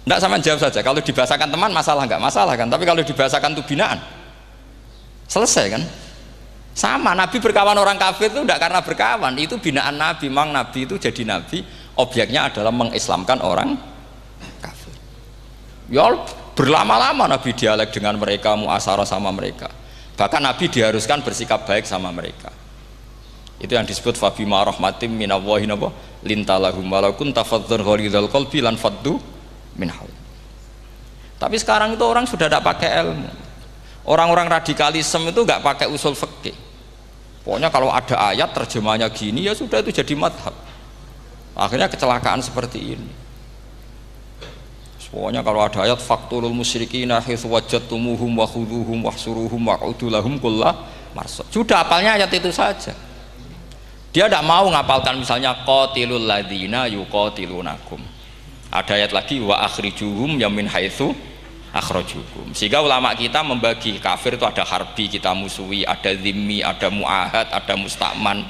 Enggak, sama jawab saja. Kalau dibahasakan teman masalah enggak? Masalah kan? Tapi kalau dibahasakan itu binaan, selesai kan? Sama, Nabi berkawan orang kafir itu enggak karena berkawan, itu binaan Nabi. Memang Nabi itu jadi Nabi, objeknya adalah mengislamkan orang kafir. Ya berlama-lama Nabi dialek dengan mereka, muasarah sama mereka. Bahkan Nabi diharuskan bersikap baik sama mereka. Itu yang disebut fabima rahmatim minallahi lintalahum walau kunta faddzan ghalidhal qalbi lan faddu min haul. Tapi sekarang itu orang sudah tidak pakai ilmu. Orang-orang radikalisme itu nggak pakai usul fikih. Pokoknya kalau ada ayat terjemahnya gini ya sudah, itu jadi madhab. Akhirnya kecelakaan seperti ini. Pokoknya kalau ada ayat faqtulul musyrikina haitsu wajadtumuhum wa khudhuhum wahsuruhum waq'udu lahum kulla marsad. Sudah hafalnya ayat itu saja. Dia tidak mau ngapalkan misalnya qatilul ladzina yuqatilunakum. Ada ayat lagi wa akhrijuhum ya min haitsu akhrajukum. Sehingga ulama kita membagi kafir itu ada harbi, kita musuhi, ada zimmi, ada muahad, ada musta'man.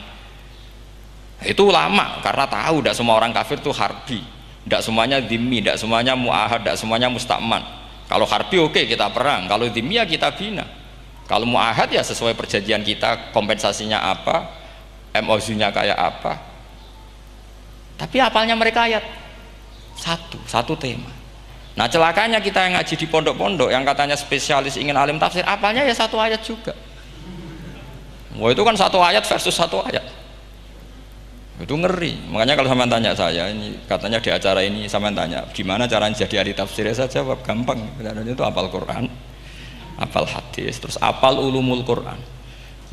Itu ulama karena tahu tidak semua orang kafir itu harbi, tidak semuanya zimmi, tidak semuanya muahad, tidak semuanya musta'man. Kalau harbi oke, kita perang, kalau zimmi ya kita bina, kalau muahad ya sesuai perjanjian kita, kompensasinya apa, MOU-nya kayak apa. Tapi apalnya mereka ayat satu tema. Nah celakanya kita yang ngaji di pondok-pondok yang katanya spesialis ingin alim tafsir, apalnya ya satu ayat juga. Wah itu kan satu ayat versus satu ayat, itu ngeri. Makanya kalau sampean tanya saya, ini katanya di acara ini sampean tanya gimana caranya jadi ahli tafsir, saya jawab gampang. Itu hafal Quran, hafal hadis, terus hafal ulumul Quran.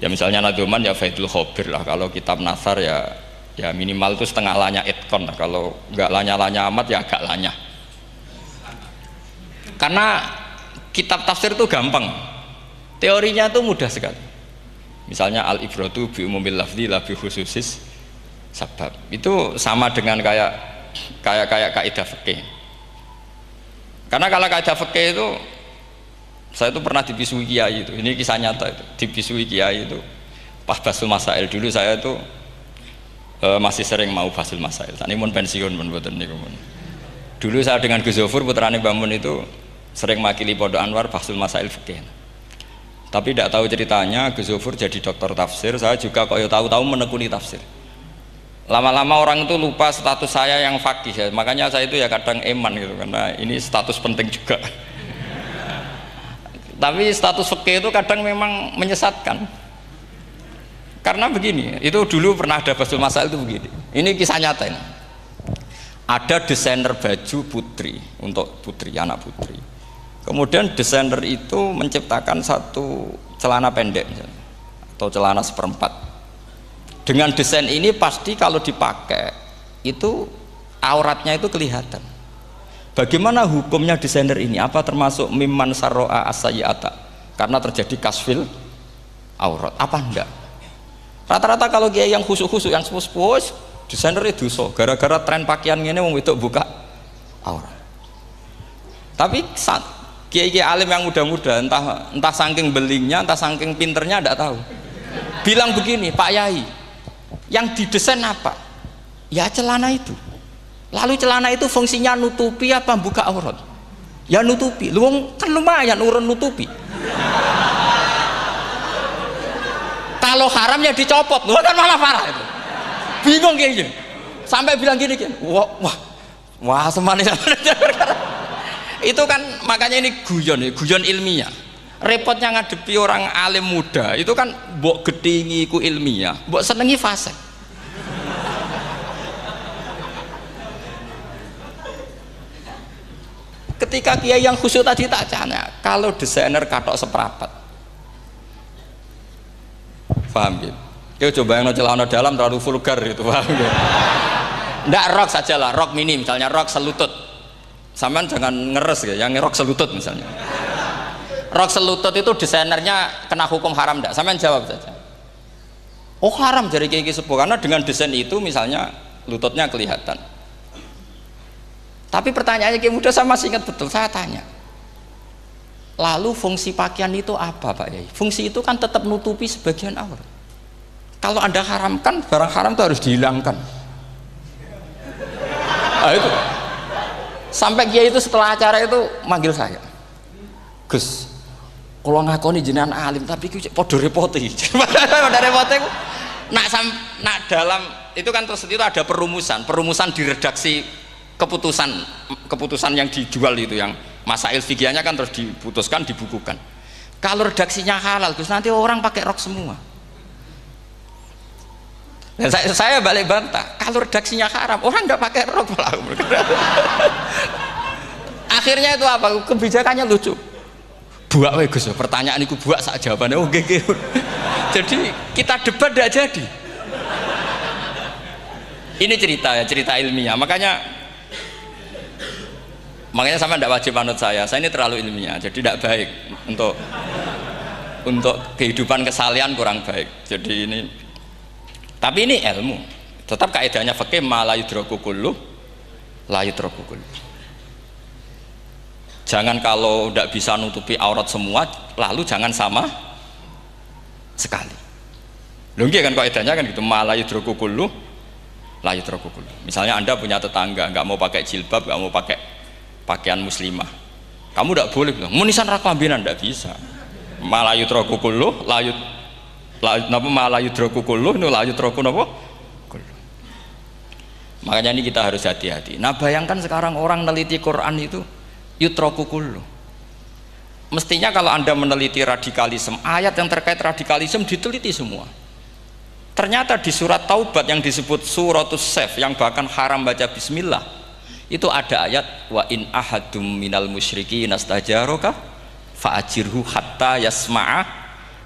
Ya misalnya Nadoman ya Faidul Khobir lah, kalau kitab Nasar ya minimal itu setengah lanya itkon lah, kalau nggak lanya-lanya amat ya agak lanya. Karena kitab tafsir itu gampang, teorinya itu mudah sekali. Misalnya al-ibratu bi umumil lafzi la bi khususis sabab, itu sama dengan kayak kaidah fikih. Karena kalau kaidah fikih itu saya itu pernah dibisui kiai itu, ini kisah nyata itu, dibisui kiai itu pas basul masail. Dulu saya itu masih sering mau basul masail, ini pun pensiun pun buatan ini. Dulu saya dengan Gus Zofur putrane Mbah Mun itu sering makili Pondok Anwar basul masail fikih. Tapi tidak tahu ceritanya Gus Zofur jadi dokter tafsir, saya juga kok ya tahu-tahu menekuni tafsir. Lama-lama orang itu lupa status saya yang fakih ya. Makanya saya itu ya kadang eman gitu, karena ini status penting juga. Tapi status fikih itu kadang memang menyesatkan. Karena begini, itu dulu pernah ada basul masail itu begini. Ini kisah nyata ini. Ada desainer baju putri untuk putri, anak putri. Kemudian desainer itu menciptakan satu celana pendek misalnya, atau celana seperempat. Dengan desain ini pasti kalau dipakai itu auratnya itu kelihatan. Bagaimana hukumnya desainer ini? Apa termasuk mimman sarro'a as-sayyi'ata? Karena terjadi kasfil aurat. Apa enggak? Rata-rata kalau kiai yang khusuk-khusuk, yang sepuh-sepuh, desainer itu dosa. Gara-gara tren pakaian ini wong wedok buka aurat. Tapi saat kiai-kiai alim yang muda-muda, entah saking belingnya, entah saking pinternya, enggak tahu. Bilang begini, Pak Yai, yang didesain apa? Ya celana itu. Lalu celana itu fungsinya nutupi apa buka aurat? Ya nutupi. Lu kan lumayan urun nutupi. Kalau haram ya dicopot. Lu kan malah parah itu. Bingung kayaknya. Sampai bilang gini kan. Wah semanis. Itu kan makanya ini guyon ilmiah. Repotnya ngadepi orang alim muda itu kan mbok gedhingi ku ilmiah, mbok senengi fasik. Ketika kiai yang khusyuk tadi tak tanya, kalau desainer katok seperapat, paham gitu? Kau coba yang celana dalam terlalu vulgar itu, paham gitu? Nggak, rok saja lah, rok mini misalnya, rok selutut. Sampean jangan ngeres ya, yang rok selutut misalnya. Rok selutut itu desainernya kena hukum haram nggak? Sampean jawab saja. Oh haram dari kiai sepuh, karena dengan desain itu misalnya lututnya kelihatan. Tapi pertanyaannya kayak muda saya masih ingat betul, saya tanya. Lalu fungsi pakaian itu apa Pak Yai? Fungsi itu kan tetap nutupi sebagian aurat. Kalau Anda haramkan, barang haram itu harus dihilangkan. Nah, itu. Sampai kiai itu setelah acara itu manggil saya. Gus, kalau ngakoni jenengan alim tapi podo repoti. Podo repoti nak dalam itu kan terus itu ada perumusan di redaksi keputusan yang dijual itu, yang masail fikihnya kan terus diputuskan, dibukukan. Kalau redaksinya halal terus nanti orang pakai rok semua. Dan saya balik bantah, kalau redaksinya haram orang nggak pakai rok malah. Akhirnya itu apa? Kebijakannya lucu. Buak we Gus, pertanyaan itu buak sak jawabannya oke. Jadi kita debat tidak jadi. Ini cerita ilmiah. Makanya sama tidak wajib manut saya ini terlalu ilmiah, jadi tidak baik untuk kehidupan kesalian, kurang baik. Jadi ini, tapi ini ilmu, tetap kaidahnya fikih ma la yudraku kullu la yutraku kullu. Jangan kalau tidak bisa nutupi aurat semua, lalu jangan sama sekali. Lho nggih kan kaidahnya kan gitu, ma la yutraku kullu la yutraku kullu. Misalnya Anda punya tetangga nggak mau pakai jilbab, nggak mau pakai pakaian muslimah, kamu tidak boleh bilang munisan raklambinan, tidak bisa. Ma la yutraku kullu napa ma la yutraku kullu nu la yutraku napa kullu. Makanya ini kita harus hati-hati. Nah bayangkan sekarang orang meneliti Quran itu yutraku kullu. Mestinya kalau Anda meneliti radikalisme, ayat yang terkait radikalisme diteliti semua. Ternyata di surat Taubat yang disebut suratus Saff, yang bahkan haram baca bismillah, itu ada ayat wa in ahadum minal musyrikin nastajaroka fa'ajirhu hatta yasma'a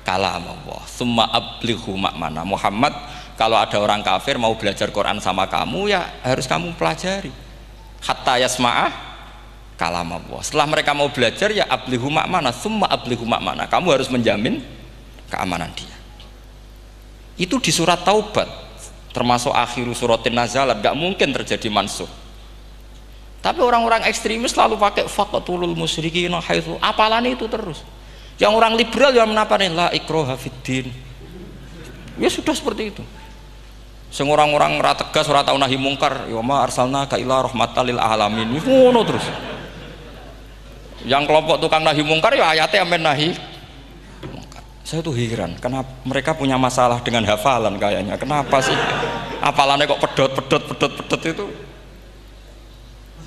kalamullah summa ablighu ma'mana. Muhammad, kalau ada orang kafir mau belajar Quran sama kamu, ya harus kamu pelajari hatta yasma'a kalamullah. Setelah mereka mau belajar, ya ablighu ma'mana summa ablighu ma'mana, kamu harus menjamin keamanan dia. Itu di surat Taubat, termasuk akhiru suratin nazalat, gak mungkin terjadi mansuh. Tapi orang-orang ekstremis selalu pakai faqatulul musyrikin haitsu, apalan itu terus. Yang orang liberal yang menaparin la ikraha fiddin, ya sudah seperti itu. Sing orang-orang ora tegas, ora tau nahi mungkar, ya ma arsalnaka ila rahmatal lil alamin, ngono terus. Yang kelompok tukang nahi mungkar ya ayatnya amen nahi mungkar. Saya tuh heran, kenapa mereka punya masalah dengan hafalan kayaknya. Kenapa sih hafalannya kok pedot itu?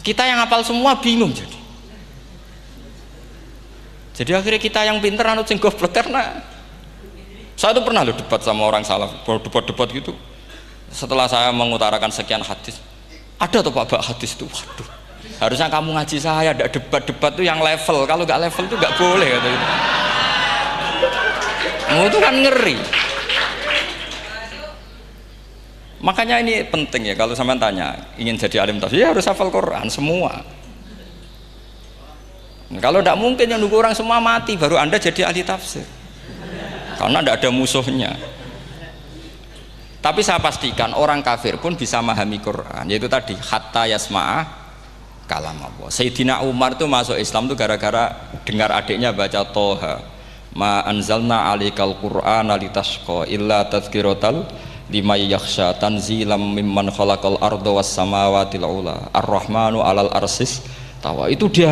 Kita yang hafal semua bingung jadi akhirnya kita yang pinter anut sing goblok. Karena saya tuh pernah loh debat sama orang salaf, debat gitu. Setelah saya mengutarakan sekian hadis, ada tuh Pak hadis itu, waduh, harusnya kamu ngaji saya, ada debat tuh yang level, kalau nggak level tuh nggak boleh katanya. Itu kan ngeri. Makanya ini penting ya, kalau sampean tanya ingin jadi alim tafsir ya harus hafal Quran semua. Kalau tidak mungkin yang nunggu orang semua mati baru Anda jadi ahli tafsir, karena tidak ada musuhnya. Tapi saya pastikan orang kafir pun bisa memahami Quran, yaitu tadi hatta yasma'a kalam Allah. Sayyidina Umar tuh masuk Islam tuh gara-gara dengar adiknya baca Toha, ma anzalna alikal Qur'ana litasqa illa tadhkiratal liman yakhsha tanzilam mimman khalaqal arda was samawati ula ar-rahmanu alal arsis tawa. Itu dia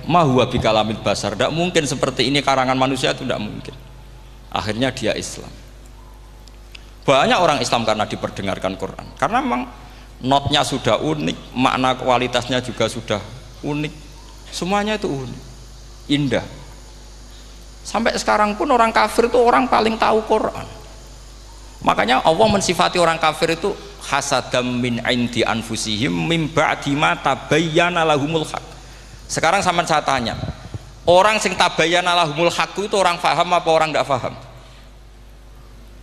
ma huwa bikalamil basar, tidak mungkin seperti ini karangan manusia, itu tidak mungkin. Akhirnya dia Islam. Banyak orang Islam karena diperdengarkan Quran, karena memang notnya sudah unik, makna kualitasnya juga sudah unik, semuanya itu unik, indah. Sampai sekarang pun orang kafir itu orang paling tahu Quran. Makanya Allah mensifati orang kafir itu hasadam min indi anfusihim mim ba'di ma tabayyana lahumul haq. Sekarang sama saya tanya, orang sing tabayyana lahumul haq itu orang paham apa orang tidak paham?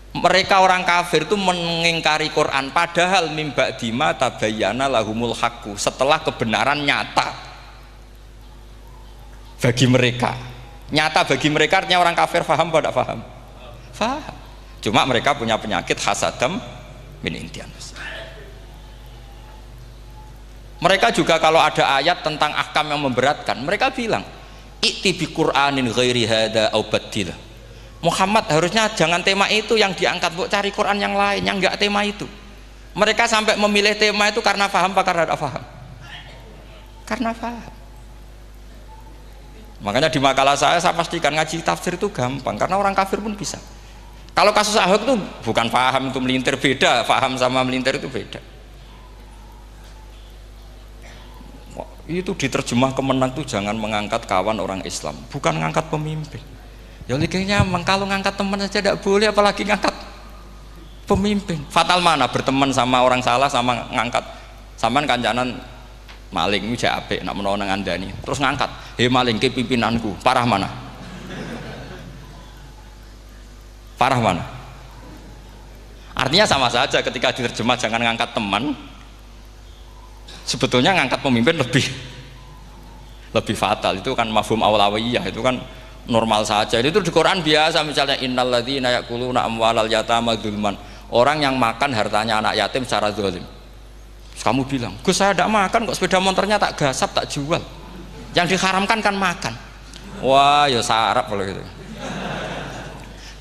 Mereka orang kafir itu mengingkari Quran, padahal mim ba'di ma tabayyana lahumul haq, setelah kebenaran nyata bagi mereka. Nyata bagi mereka artinya orang kafir paham apa tidak paham? Paham. Cuma mereka punya penyakit hasadam min intian. Mereka juga kalau ada ayat tentang ahkam yang memberatkan, mereka bilang i'ti bi Qur'anin ghairi hada au badil. Muhammad harusnya jangan tema itu yang diangkat, bu cari Quran yang lain yang enggak tema itu. Mereka sampai memilih tema itu karena paham apa karena tidak paham? Karena paham. Makanya di makalah saya pastikan ngaji tafsir itu gampang, karena orang kafir pun bisa. Kalau kasus Ahok itu bukan paham itu melintir, beda. Paham sama melintir itu beda. Itu diterjemah kemenang tuh jangan mengangkat kawan orang Islam, bukan ngangkat pemimpin. Ya likinya kalau ngangkat teman saja tidak boleh, apalagi ngangkat pemimpin. Fatal mana berteman sama orang salah sama ngangkat. Saman kancanan maling itu apik nak menawa nang andani. Terus ngangkat, "Hei maling ke pimpinanku." Parah mana? Parah mana? Artinya sama saja ketika diterjemah jangan ngangkat teman, sebetulnya ngangkat pemimpin lebih fatal. Itu kan mafhum awlawiyah, itu kan normal saja. Itu di Quran biasa, misalnya innalladzina ya'kuluna amwalal yatama dzulman, orang yang makan hartanya anak yatim secara zalim. Terus kamu bilang, Gus saya tidak makan kok, sepeda motornya tak gasap, tak jual. Yang diharamkan kan makan. Wah ya sarap kalau gitu.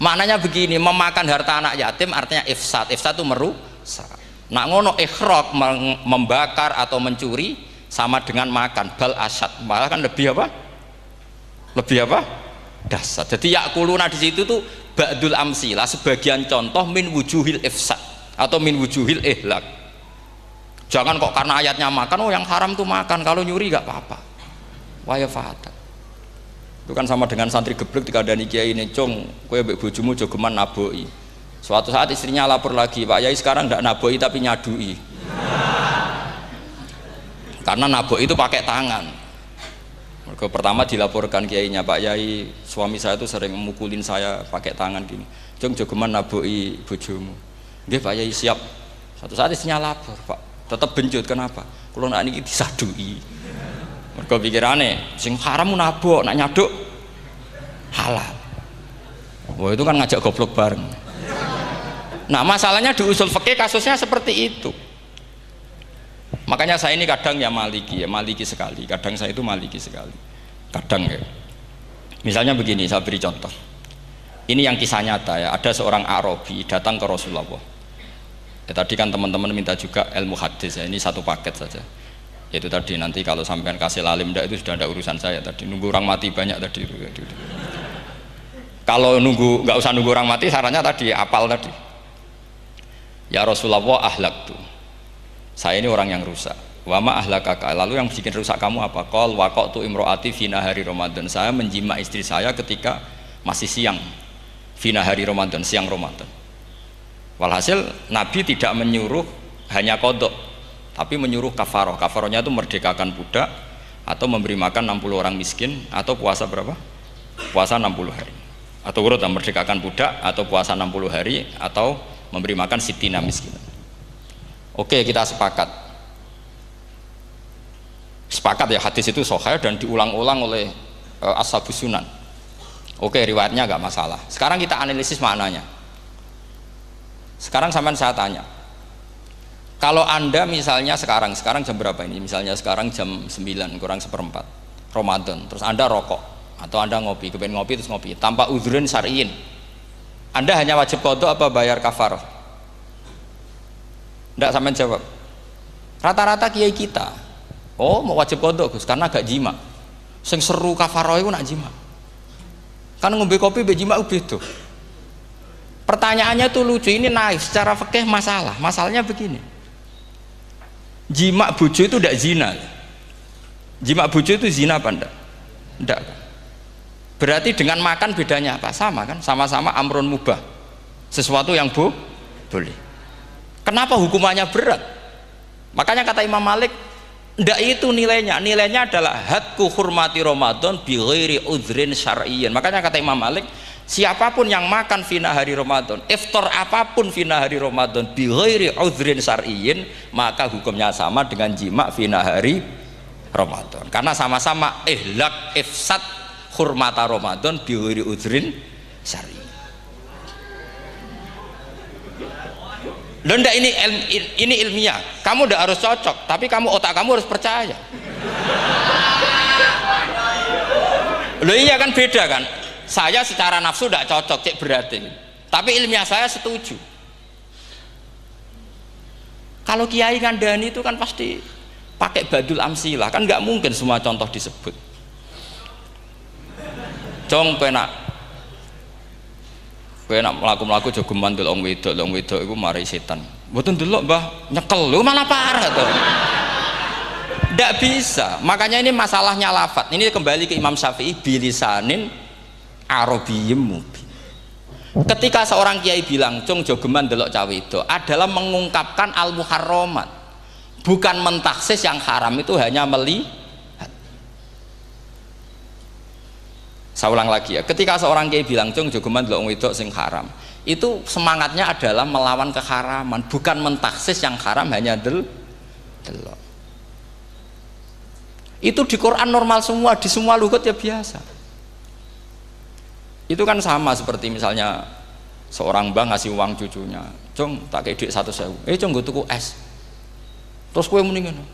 Maknanya begini, memakan harta anak yatim artinya ifsad. Ifsad itu merusak. Nak ngono ikhraq, membakar atau mencuri sama dengan makan, bal asyad, malah kan lebih apa? Lebih apa? Dasar. Jadi yakuluna di situ tuh ba'dul amsilah, sebagian contoh min wujuhil ifsad atau min wujuhil ihlak. Jangan kok karena ayatnya makan, oh yang haram tuh makan, kalau nyuri gak apa-apa. Waya fata. Itu kan sama dengan santri geblek ketika ada kiai ini, cong, kowe mbek bojomu jogeman naboi. Suatu saat istrinya lapor lagi, Pak Yai sekarang ndak naboi tapi nyadui. Karena naboi itu pakai tangan. Mereka pertama dilaporkan kiainya, Pak Yai suami saya itu sering memukulin saya pakai tangan gini. Cong jogeman naboi bojomu. Nggih Pak Yai siap. Suatu saat istrinya lapor, Pak, tetap benjut, kenapa? Kalau nak ini disadui. Mereka pikirannya, sing haram nabok, nak nyaduk halal. Wah itu kan ngajak goblok bareng. Nah masalahnya di usul fikih kasusnya seperti itu. Makanya saya ini kadang ya maliki sekali. Kadang saya itu maliki sekali. Kadang ya. Misalnya begini, saya beri contoh. Ini yang kisah nyata ya. Ada seorang Arabi datang ke Rasulullah. Ya, tadi kan teman-teman minta juga ilmu hadis ya. Ini satu paket saja. Itu tadi nanti kalau sampean kasih lalim ndak itu sudah ada urusan saya tadi, nunggu orang mati banyak tadi. Kalau nggak usah nunggu orang mati, sarannya tadi apal tadi. Ya Rasulullah ahlak tuh, saya ini orang yang rusak. Wama ahlakaka, lalu yang bikin rusak kamu apa? Qol waqatu imroati fina hari Ramadan, saya menjima istri saya ketika masih siang, fina hari Ramadan, siang Ramadan. Walhasil Nabi tidak menyuruh hanya kodok, tapi menyuruh kafaroh. Kafarohnya itu merdekakan budak atau memberi makan 60 orang miskin atau puasa berapa? Puasa 60 hari. Atau urut merdekakan budak atau puasa 60 hari atau memberi makan sitina miskin. Oke, kita sepakat. Sepakat ya, hadis itu sahih dan diulang-ulang oleh ashabus sunan. Oke, riwayatnya enggak masalah. Sekarang kita analisis maknanya. Sekarang sampean saya tanya. Kalau Anda misalnya sekarang jam berapa ini? Misalnya sekarang jam 9 kurang seperempat Ramadan, terus Anda rokok atau Anda ngopi, kepengen ngopi terus ngopi tanpa udhurun syar'iyin, Anda hanya wajib qadha apa bayar kafarah? Ndak sampean jawab. Rata-rata kiai kita, oh mau wajib qadha Gus karena gak jima. Sing seru kafarah itu nak jima. Kan ngombe kopi be jima beda. Pertanyaannya tuh lucu, ini naif secara fikih masalahnya begini. Jima bojo itu tidak zina. Jima bojo itu zina apa enggak? Enggak. Berarti dengan makan bedanya apa? Sama kan? Sama-sama amrun mubah. Sesuatu yang boleh. Kenapa hukumannya berat? Makanya kata Imam Malik, enggak itu nilainya. Nilainya adalah hadku hurmati Ramadan bi ghairi udhrin syar'iyyin. Makanya kata Imam Malik, siapapun yang makan fina hari Ramadan, iftar apapun fina hari Ramadan bi ghairi udhrin syar'iyyin, maka hukumnya sama dengan jima fina hari Ramadan. Karena sama-sama ihlak ifsad hurmata Ramadan bi ghairi udhrin syar'iyyin. Loh, ini ilmiah. Kamu udah harus cocok, tapi otak kamu harus percaya. Loh iya kan beda kan? Saya secara nafsu tidak cocok, cek berarti. Tapi ilmiah saya setuju. Kalau kiai kandani itu kan pasti pakai badul amsilah, kan nggak mungkin semua contoh disebut. Cong penak melaku jogeman delok wedok iku mari setan. Mboten delok Mbah, nyekel lho malah parah to. Ndak bisa. Makanya ini masalahnya lafat. Ini kembali ke Imam Syafi'i bilisanin Arabiyyim mubin. Ketika seorang kiai bilang cung jogeman delok cawe itu adalah mengungkapkan al-muharramat, bukan mentaksis yang haram itu hanya melihat. Saya ulang lagi ya, ketika seorang kiai bilang cung jogeman delok wedok sing haram, itu semangatnya adalah melawan keharaman, bukan mentaksis yang haram hanya delok. Itu di Quran normal semua, di semua lugat ya biasa. Itu kan sama seperti misalnya seorang mbah ngasih uang cucunya, cung tak kayak duit 100.000, cung gue tuku es. Terus kowe muni ngono.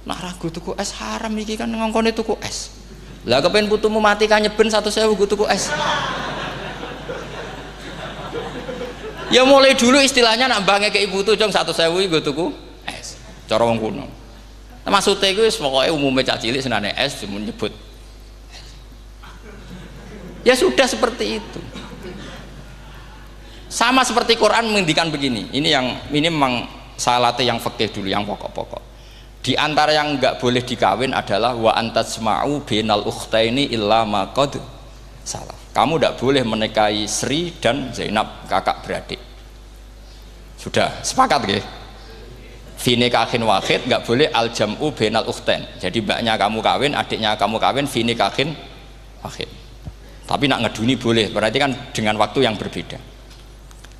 Nak ragu tuku es haram iki kan ngongkone tuku es. Lah kepen putumu mati kan nyeben 100.000 nggo tuku es. Ya mulai dulu istilahnya nak mbah ngekeki putu jong 100.000 nggo tuku es. Cara wong kuno. Maksudnya iku wis pokoke umume cah cilik senane es cuma nyebut. Ya sudah seperti itu. Sama seperti Quran menghentikan begini. Ini memang salate yang fikih dulu, yang pokok-pokok. Di antara yang enggak boleh dikawin adalah wa antasma'u bainal ukhtaini illa ma qad salaf. Kamu tidak boleh menikahi Sri dan Zainab, kakak beradik. Sudah sepakat nggih? Fi nikahin wahid nggak boleh al jam'u bainal ukhtain. Jadi mbaknya kamu kawin, adiknya kamu kawin fi nikahin wahid. Tapi nak ngeduni boleh, berarti kan dengan waktu yang berbeda.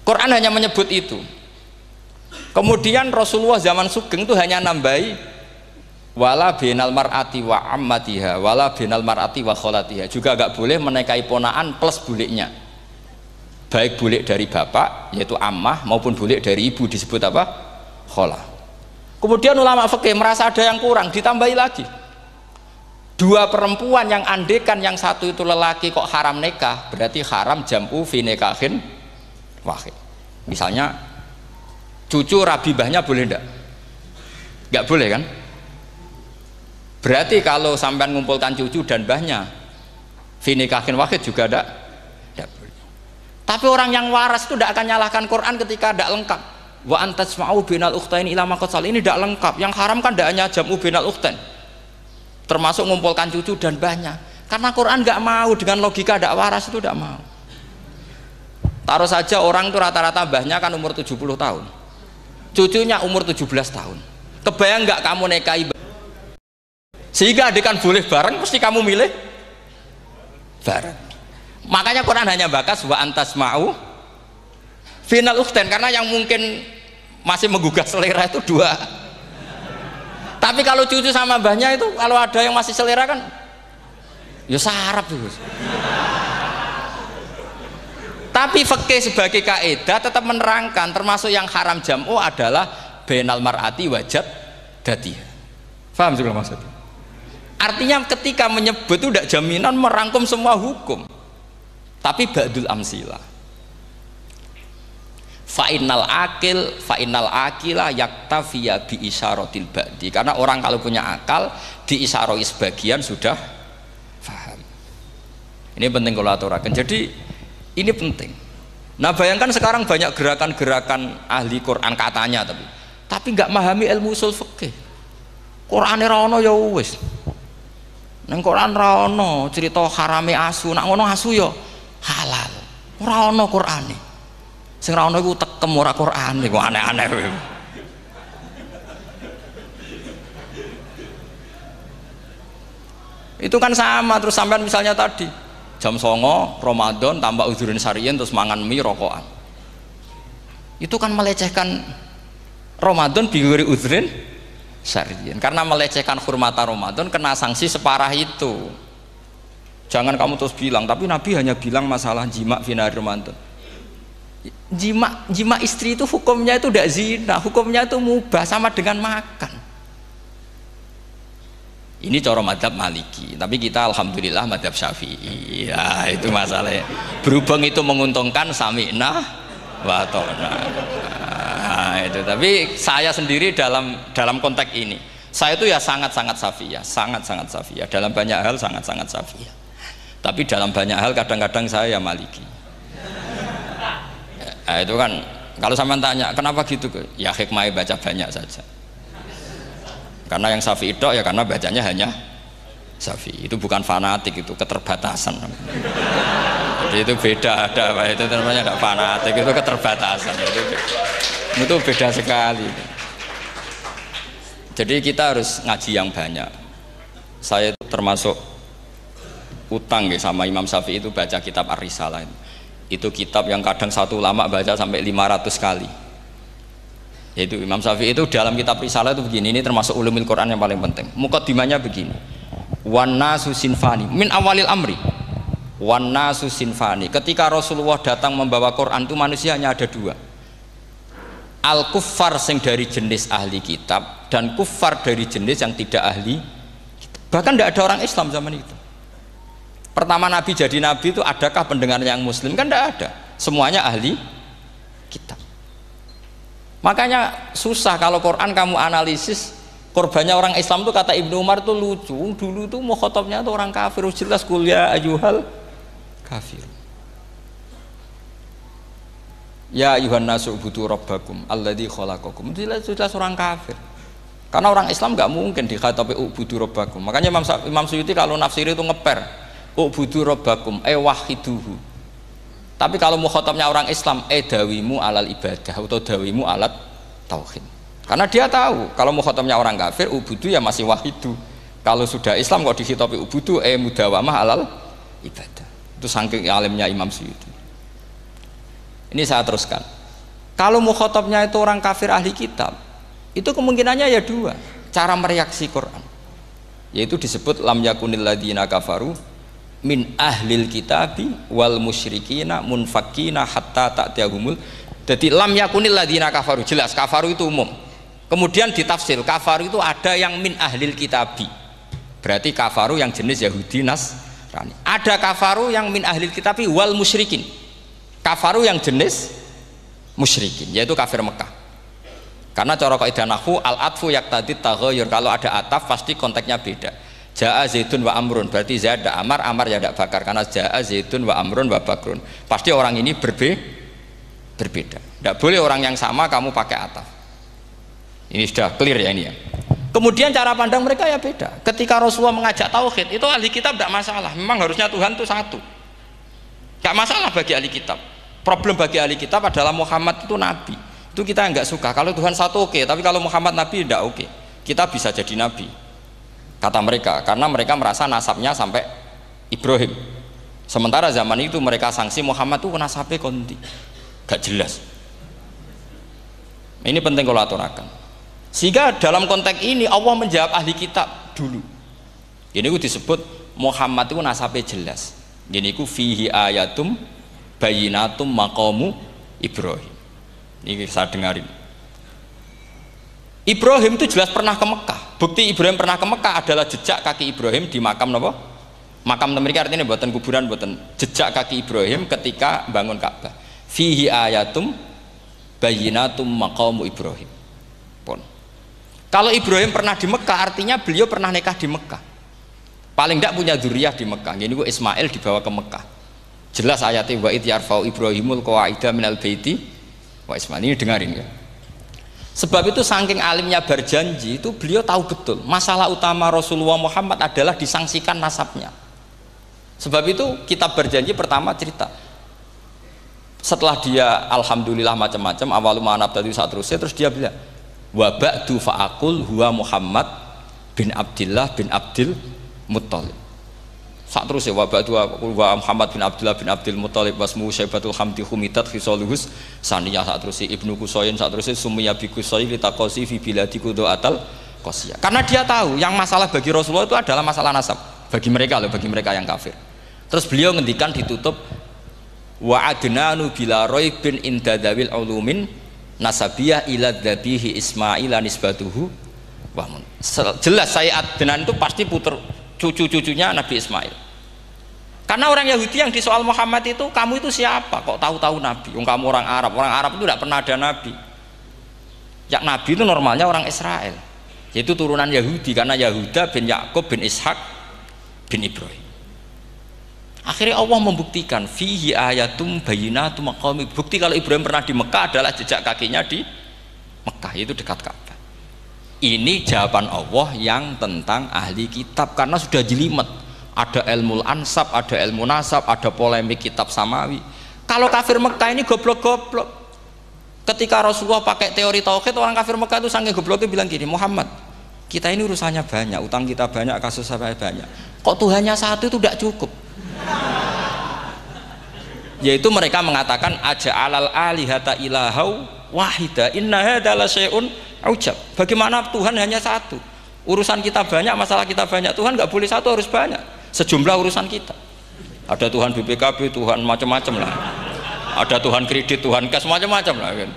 Quran hanya menyebut itu. Kemudian Rasulullah zaman Sugeng itu hanya nambahi wala binal mar'ati wa ammatiha wala binal mar'ati wa kholatiha, juga gak boleh menikahi ponaan plus buliknya, baik bulik dari bapak yaitu ammah maupun bulik dari ibu disebut apa? Kholah. Kemudian ulama fikih merasa ada yang kurang, ditambahi lagi dua perempuan yang andekan yang satu itu lelaki kok haram nikah, berarti haram jam'u fi nikahin wahid. Misalnya cucu rabibahnya boleh ndak? Nggak boleh kan? Berarti kalau sampai ngumpulkan cucu dan mbahnya fi nikahin wahid juga ndak boleh. Tapi orang yang waras itu tidak akan nyalahkan Quran ketika tidak lengkap. Wa antasma'u bainal ukhtaini ila ma qad salaf, ini tidak lengkap. Yang haram kan tidak hanya jam'u bainal ukhtain, termasuk ngumpulkan cucu dan mbahnya. Karena Quran nggak mau dengan logika tidak waras, itu tidak mau. Taruh saja orang itu rata-rata mbahnya kan umur 70 tahun, cucunya umur 17 tahun. Kebayang nggak kamu nikahi sehingga adekan boleh bareng, pasti kamu milih bareng. Makanya Quran hanya bakas wa antasma'u final ukhtain, karena yang mungkin masih menggugah selera itu dua. Tapi kalau cucu sama mbahnya itu, kalau ada yang masih selera kan ya sarap itu. Tapi fikih sebagai kaidah tetap menerangkan termasuk yang haram jam'u adalah bainal mar'ati wajad datiha. Paham juga maksudnya? Artinya ketika menyebut itu tidak jaminan merangkum semua hukum, tapi ba'dul amsilah. Fa'innal akila yaktafiya bi isyaratil ba'di, karena orang kalau punya akal diisyaroi sebagian sudah paham. Ini penting kalau aturakan. Jadi ini penting. Nah bayangkan sekarang banyak gerakan-gerakan ahli Quran katanya, tapi nggak memahami ilmu usul fikih. Quran ra ono ya wis. Nang Quran ra ono cerita harame asu, nak ngono asu ya halal. Ora ono Qurane. Sing ra ono iku tekem ora Qurane, kok aneh-aneh kowe. Itu kan sama, terus sampean misalnya tadi jam 09.00 Ramadan tambah udzurin syariyin terus mangan mie rokokan. Itu kan melecehkan Ramadan biguri udzurin syariyin, karena melecehkan hurmata Ramadan kena sanksi separah itu. Jangan kamu terus bilang tapi Nabi hanya bilang masalah jima fi nahar Ramadan. Jima istri itu hukumnya itu tidak zina, hukumnya itu mubah, sama dengan makan. Ini cara madhab Maliki, tapi kita alhamdulillah madhab Syafi'i. Ya itu masalahnya. Berhubung itu menguntungkan sami'na wa ta'na. Nah, itu. Tapi saya sendiri dalam konteks ini, saya itu ya sangat-sangat Syafi'iyah, sangat-sangat Syafi'iyah. Dalam banyak hal sangat-sangat Syafi'iyah. Tapi dalam banyak hal kadang-kadang saya ya Maliki. Nah, itu kan kalau sampean tanya kenapa gitu, ya hikmahnya baca banyak saja. Karena yang Syafi'i itu ya karena bacanya hanya Syafi'i. Itu bukan fanatik, itu keterbatasan. Jadi itu beda, itu namanya tidak fanatik, itu keterbatasan. Itu beda sekali. Jadi kita harus ngaji yang banyak. Saya termasuk utang ya sama Imam Syafi'i itu baca kitab Ar-Risalah. Itu kitab yang kadang satu ulama baca sampai 500 kali. Yaitu Imam Syafi'i itu dalam kitab Risalah itu begini, ini termasuk ulumul Quran yang paling penting. Muqaddimahnya begini. Wan nasu sinfani min awalil amri. Wan nasu sinfani. Ketika Rasulullah datang membawa Quran itu manusia hanya ada dua. al kuffar sing dari jenis ahli kitab dan kuffar dari jenis yang tidak ahli kitab. Bahkan tidak ada orang Islam zaman itu. Pertama Nabi jadi Nabi itu adakah pendengar yang Muslim? Kan tidak ada, semuanya ahli kitab. Makanya susah kalau Quran kamu analisis korbannya orang Islam tuh, kata Ibnu Umar tuh lucu. Dulu tuh mukhatabnya tuh orang kafir, jelas kuliah ayyuhal kafir. Ya ayuhan nasu ubudu rabbakum alladzi khalaqakum. Jelas orang kafir. Karena orang Islam nggak mungkin dikhatabi ubudu rabbakum. Makanya Imam Suyuti kalau nafsir itu ngeper ubudu rabbakum wahiduhu. Tapi kalau mukhatabnya orang Islam dawimu alal ibadah atau dawimu alat tauhid. Karena dia tahu kalau mukhatabnya orang kafir ubudu ya masih wahidu. Kalau sudah Islam kok dikhitabi ubudu mudawamah alal ibadah. Itu saking alimnya Imam Suyuti. Ini saya teruskan. Kalau mukhatabnya itu orang kafir ahli kitab, itu kemungkinannya ya dua cara mereaksi Quran, yaitu disebut lam yakunil ladina kafaru min ahlil kitabi wal musyrikina munfakina hatta ta'tiyahumul. Jadi lam yakunil ladina kafaru, jelas kafaru itu umum. Kemudian ditafsir kafaru itu ada yang min ahlil kitabi, berarti kafaru yang jenis Yahudi Nasrani. Ada kafaru yang min ahlil kitabi wal musyrikin, kafaru yang jenis musyrikin, yaitu kafir Mekah. Karena cara kaidah nahwu al-atfu yaqtadi taghayyur, kalau ada ataf pasti konteksnya beda. Jaa Zaidun wa Amrun, berarti Zaid ada Amar, Amar ya tidak Bakar, karena Jaa Zaidun wa Amrun wa Bakrun. Pasti orang ini berbeda. Tidak boleh orang yang sama kamu pakai ataf. Ini sudah clear ya ini ya. Kemudian cara pandang mereka ya beda. Ketika Rasulullah mengajak tauhid, itu ahli kitab tidak masalah. Memang harusnya Tuhan itu satu. Tidak masalah bagi ahli kitab. Problem bagi ahli kitab adalah Muhammad itu nabi. Itu kita nggak suka. Kalau Tuhan satu oke, tapi kalau Muhammad nabi tidak oke. Kita bisa jadi nabi, kata mereka, karena mereka merasa nasabnya sampai Ibrahim. Sementara zaman itu mereka sanksi Muhammad itu nasabnya konti, gak jelas. Ini penting kalau aturakan. Sehingga dalam konteks ini Allah menjawab ahli kitab dulu. Ini itu disebut Muhammad itu nasabnya jelas. Ini itu fihi ayatum bayinatum maqamu Ibrahim. Ini saya dengarin. Ibrahim itu jelas pernah ke Mekah. Bukti Ibrahim pernah ke Mekah adalah jejak kaki Ibrahim di makam apa? Makam mereka, artinya buatan kuburan, buatan jejak kaki Ibrahim ketika bangun Ka'bah. Fihi ayatum bayinatum maqamu Ibrahim. Pun. Kalau Ibrahim pernah di Mekah, artinya beliau pernah nikah di Mekah. Paling tidak punya dzurriyyah di Mekah. Ini kok Ismail dibawa ke Mekah. Jelas ayatnya wa id yarfa'u Ibrahimul qawaida minal baiti wa Ismail. Ini dengarin ya. Sebab itu saking alimnya berjanji itu beliau tahu betul masalah utama Rasulullah Muhammad adalah disangsikan nasabnya. Sebab itu kitab berjanji pertama cerita setelah dia alhamdulillah macam-macam awalu ma'anab tadi saat terus dia bilang wa ba'du fa'akul huwa Muhammad bin Abdillah bin Abdil Muttalib. Saat terus ya wa ba'du wa Muhammad bin Abdullah bin Abdil Muttalib wasmu Syaibatul Hamdi Humidat Khisaluhus saniyah. Saat terus Ibnu Qusayn, saat terus Sumiyya bi Qusay litaqasi fi biladi Qudu'atal Qasiyah. Karena dia tahu yang masalah bagi Rasulullah itu adalah masalah nasab bagi mereka loh, bagi mereka yang kafir. Terus beliau ngendikan ditutup wa adnanu bila raibin inda dawil ulumin nasabiyah ila dhabihi Ismaila nisbatuhu wa mun. Jelas saya Adnan itu pasti puter cucu-cucunya Nabi Ismail. Karena orang Yahudi yang disoal Muhammad itu, kamu itu siapa kok tahu-tahu Nabi? Kamu orang Arab itu tidak pernah ada Nabi. Yang Nabi itu normalnya orang Israel, yaitu turunan Yahudi, karena Yahuda bin Yakub bin Ishak bin Ibrahim. Akhirnya Allah membuktikan fihi ayatum bayinatum maqami. Bukti kalau Ibrahim pernah di Mekah adalah jejak kakinya di Mekah, itu dekat Ka'bah. Ini jawaban Allah yang tentang ahli kitab, karena sudah jelimet. Ada ilmu ansab, ada ilmu nasab, ada polemik kitab samawi. Kalau kafir Mekah ini goblok-goblok. Ketika Rasulullah pakai teori tauhid, orang kafir Mekah itu sangat gobloknya bilang gini, Muhammad, kita ini urusannya banyak, utang kita banyak, kasus saya banyak. Kok Tuhannya satu itu tidak cukup? Yaitu mereka mengatakan aja'alal alihata ilahau wahida inna hadza la syai'un ujab. Bagaimana Tuhan hanya satu? Urusan kita banyak, masalah kita banyak. Tuhan nggak boleh satu, harus banyak. Sejumlah urusan kita. Ada Tuhan BPKB, Tuhan macam-macam lah. Ada Tuhan kredit, Tuhan kas macam-macam lah kan.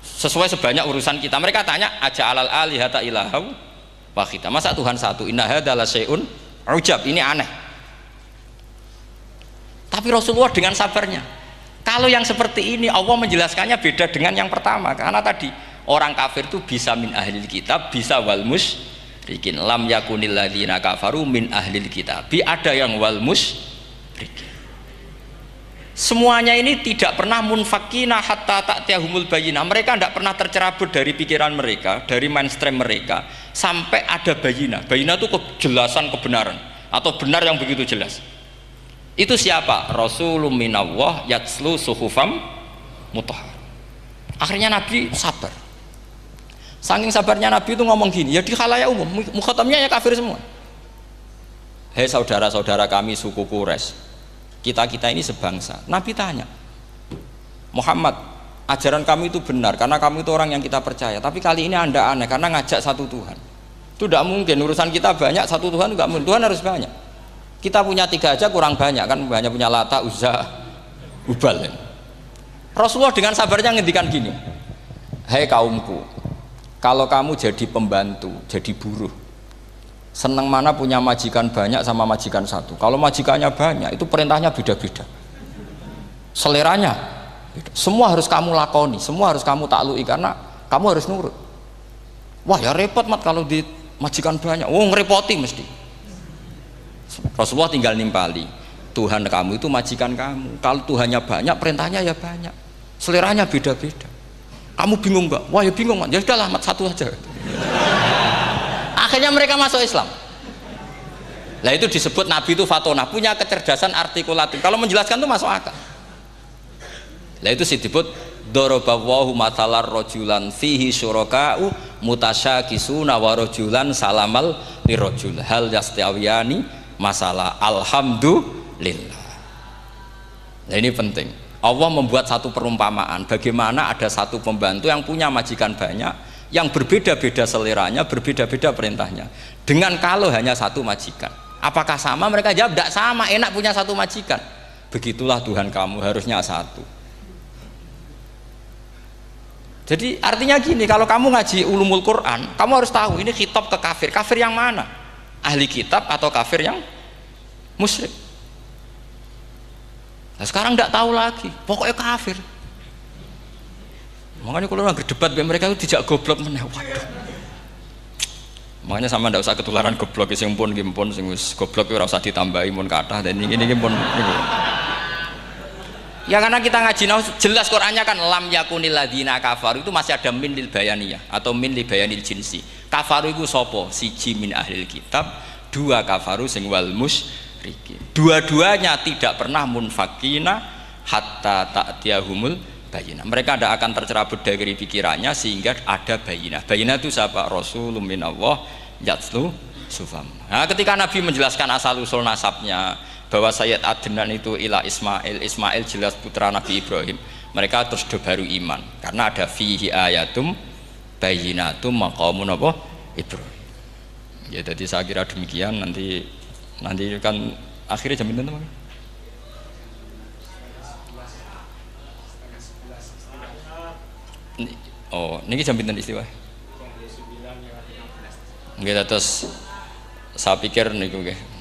sesuai sebanyak urusan kita. Mereka tanya aja alal alihata ilahau wahida, masa Tuhan satu, inna hadza la syai'un ujab, ini aneh. Tapi Rasulullah dengan sabarnya, kalau yang seperti ini Allah menjelaskannya beda dengan yang pertama, karena tadi orang kafir itu bisa min ahlil kitab, bisa wal musyrikin. Lam yakunil ladzina kafaru min ahlil kitab, ada yang wal musyrikin. Semuanya ini tidak pernah munfakina hatta ta'tiyahumul bayyinah. Mereka tidak pernah tercerabut dari pikiran mereka, dari mainstream mereka, sampai ada bayyinah. Bayyinah itu kejelasan kebenaran atau benar yang begitu jelas. Itu siapa? Rasulun minallah yatslu suhufam mutahhar. Akhirnya Nabi sabar. Saking sabarnya Nabi itu ngomong gini, ya di khalayak umum, mukhatamnya ya kafir semua. Hei saudara-saudara kami suku Quraisy, kita ini sebangsa. Nabi tanya, Muhammad, ajaran kami itu benar karena kamu itu orang yang kita percaya, tapi kali ini Anda aneh karena ngajak satu Tuhan. Itu tidak mungkin, urusan kita banyak, satu Tuhan juga mungkin. Tuhan harus banyak. Kita punya 3 aja kurang banyak, kan banyak punya Lata, Uzza, Hubal. Rasulullah dengan sabarnya ngendikan gini, hei kaumku, kalau kamu jadi pembantu, jadi buruh, senang mana punya majikan banyak sama majikan satu. Kalau majikannya banyak, itu perintahnya beda-beda, seleranya beda. Semua harus kamu lakoni, semua harus kamu taklui karena kamu harus nurut. Wah ya repot mat kalau di majikan banyak, ngerepoti mesti. Rasulullah tinggal nimpali, Tuhan kamu itu majikan kamu, kalau Tuhannya banyak, perintahnya ya banyak, seleranya beda-beda. Kamu bingung nggak? Wah ya bingung, ya sudahlah mat satu aja. Akhirnya mereka masuk Islam. Nah itu disebut Nabi itu fatona, punya kecerdasan artikulatif. Kalau menjelaskan itu masuk akal. Nah itu disebut dorobawahu matalar rojulan fihi syuraka'u mutasyakisuna wa rojulan salamal lirojul hal yastawiyani masalah alhamdulillah. Nah ini penting. Allah membuat satu perumpamaan bagaimana ada satu pembantu yang punya majikan banyak, yang berbeda-beda seleranya, berbeda-beda perintahnya, dengan kalau hanya satu majikan. Apakah sama? Mereka jawab tidak sama, enak punya satu majikan. Begitulah Tuhan kamu, harusnya satu. Jadi artinya gini, kalau kamu ngaji ulumul Quran, kamu harus tahu ini khitab ke kafir. Kafir yang mana? Ahli kitab atau kafir yang musyrik? Nah sekarang tidak tahu lagi, pokoknya kafir. Makanya kalau orang berdebat dengan mereka itu tidak goblok meneh. Waduh. Makanya sama tidak usah ketularan goblok, sing pun sing wis goblok ora usah ditambahi mun kathah dan ini pun. Ya karena kita ngaji jelas Qur'annya kan lam yakunil ladzina kafaru, itu masih ada min lil bayaniyah atau min li bayanil jinsi. Kafaru itu sapa? Siji min ahlil kitab, 2 kafaru sing wal musyrikin. Dua-duanya tidak pernah munfakina hatta ta'tiyahumul bayyinah. Mereka tidak akan tercerabut dari pikirannya sehingga ada bayyinah. Bayyinah itu siapa? Rasulun minallah yatslu sufam. Nah, ketika Nabi menjelaskan asal usul nasabnya bahwa Sayyid Adnan itu ila Ismail, Ismail jelas putra Nabi Ibrahim, mereka terus baru iman karena ada fihi ayatum bayyinatum maqamun apa? Ibrahim. Ya jadi saya kira demikian, nanti kan akhirnya jam berapa? Oh, ini jam berapa istiwa? Nggih, terus saya pikir niku nggih.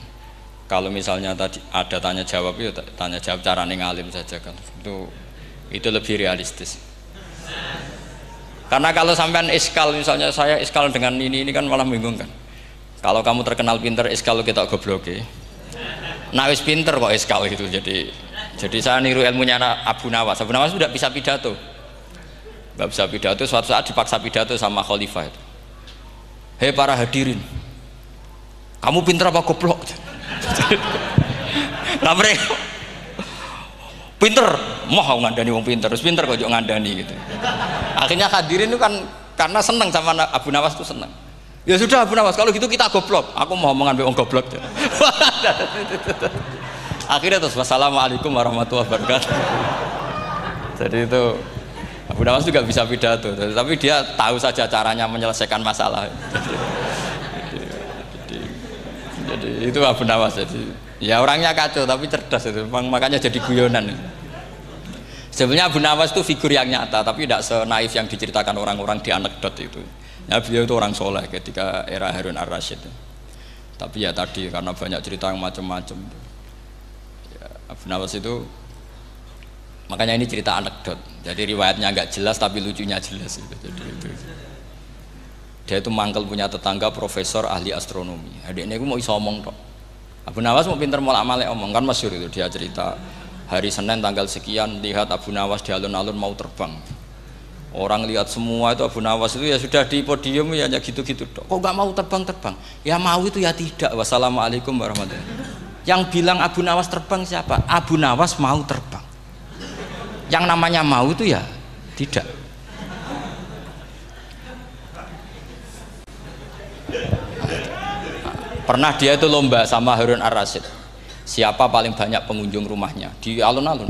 Kalau misalnya tadi ada tanya jawab, ya tanya jawab cara ngalim saja kan. Itu lebih realistis. Karena kalau sampean iskal, misalnya saya iskal dengan ini kan malah bingung kan. Kalau kamu terkenal pinter, iskal kita gobloke. Nah wis pinter kok iskal gitu. Jadi saya niru ilmunya Abu Nawas. Abu Nawas sudah bisa pidato. Nggak bisa pidato, suatu saat dipaksa pidato sama khalifah itu. Hei para hadirin, kamu pinter apa goblok? Nah mereka pinter, mau ngandani wong pinter, terus pinter kok ngandani gitu. Akhirnya hadirin itu kan karena seneng sama Abu Nawas itu seneng. Ya sudah Abu Nawas, kalau gitu kita goblok. Aku mau mengambil orang goblok. Akhirnya terus wassalamualaikum warahmatullahi wabarakatuh. Jadi itu Abu Nawas juga bisa pidato, tapi dia tahu saja caranya menyelesaikan masalah. Jadi itu Abu Nawas. Jadi ya orangnya kacau tapi cerdas itu, makanya jadi guyonan. Sebenarnya Abu Nawas itu figur yang nyata, tapi tidak senaif yang diceritakan orang-orang di anekdot itu. Ya, beliau itu orang soleh ketika era Harun ar-Rasyid. Tapi ya tadi karena banyak cerita yang macam-macam. Ya, Abu Nawas itu, makanya ini cerita anekdot. Jadi riwayatnya nggak jelas tapi lucunya jelas. Jadi itu. Dia itu mangkel punya tetangga profesor ahli astronomi. Adik ini aku mau iso omong tok. Abu Nawas mau pinter molak-malik omong kan masyhur itu dia cerita. Hari Senin tanggal sekian lihat Abu Nawas di alun-alun mau terbang. Orang lihat semua itu Abu Nawas itu ya sudah di podium ya hanya gitu-gitu. Kok nggak mau terbang-terbang? Ya mau itu ya tidak. Wassalamualaikum warahmatullahi wabarakatuh. Yang bilang Abu Nawas terbang siapa? Abu Nawas mau terbang. Yang namanya mau itu ya tidak. Pernah dia itu lomba sama Harun ar-Rasyid. Siapa paling banyak pengunjung rumahnya di alun-alun.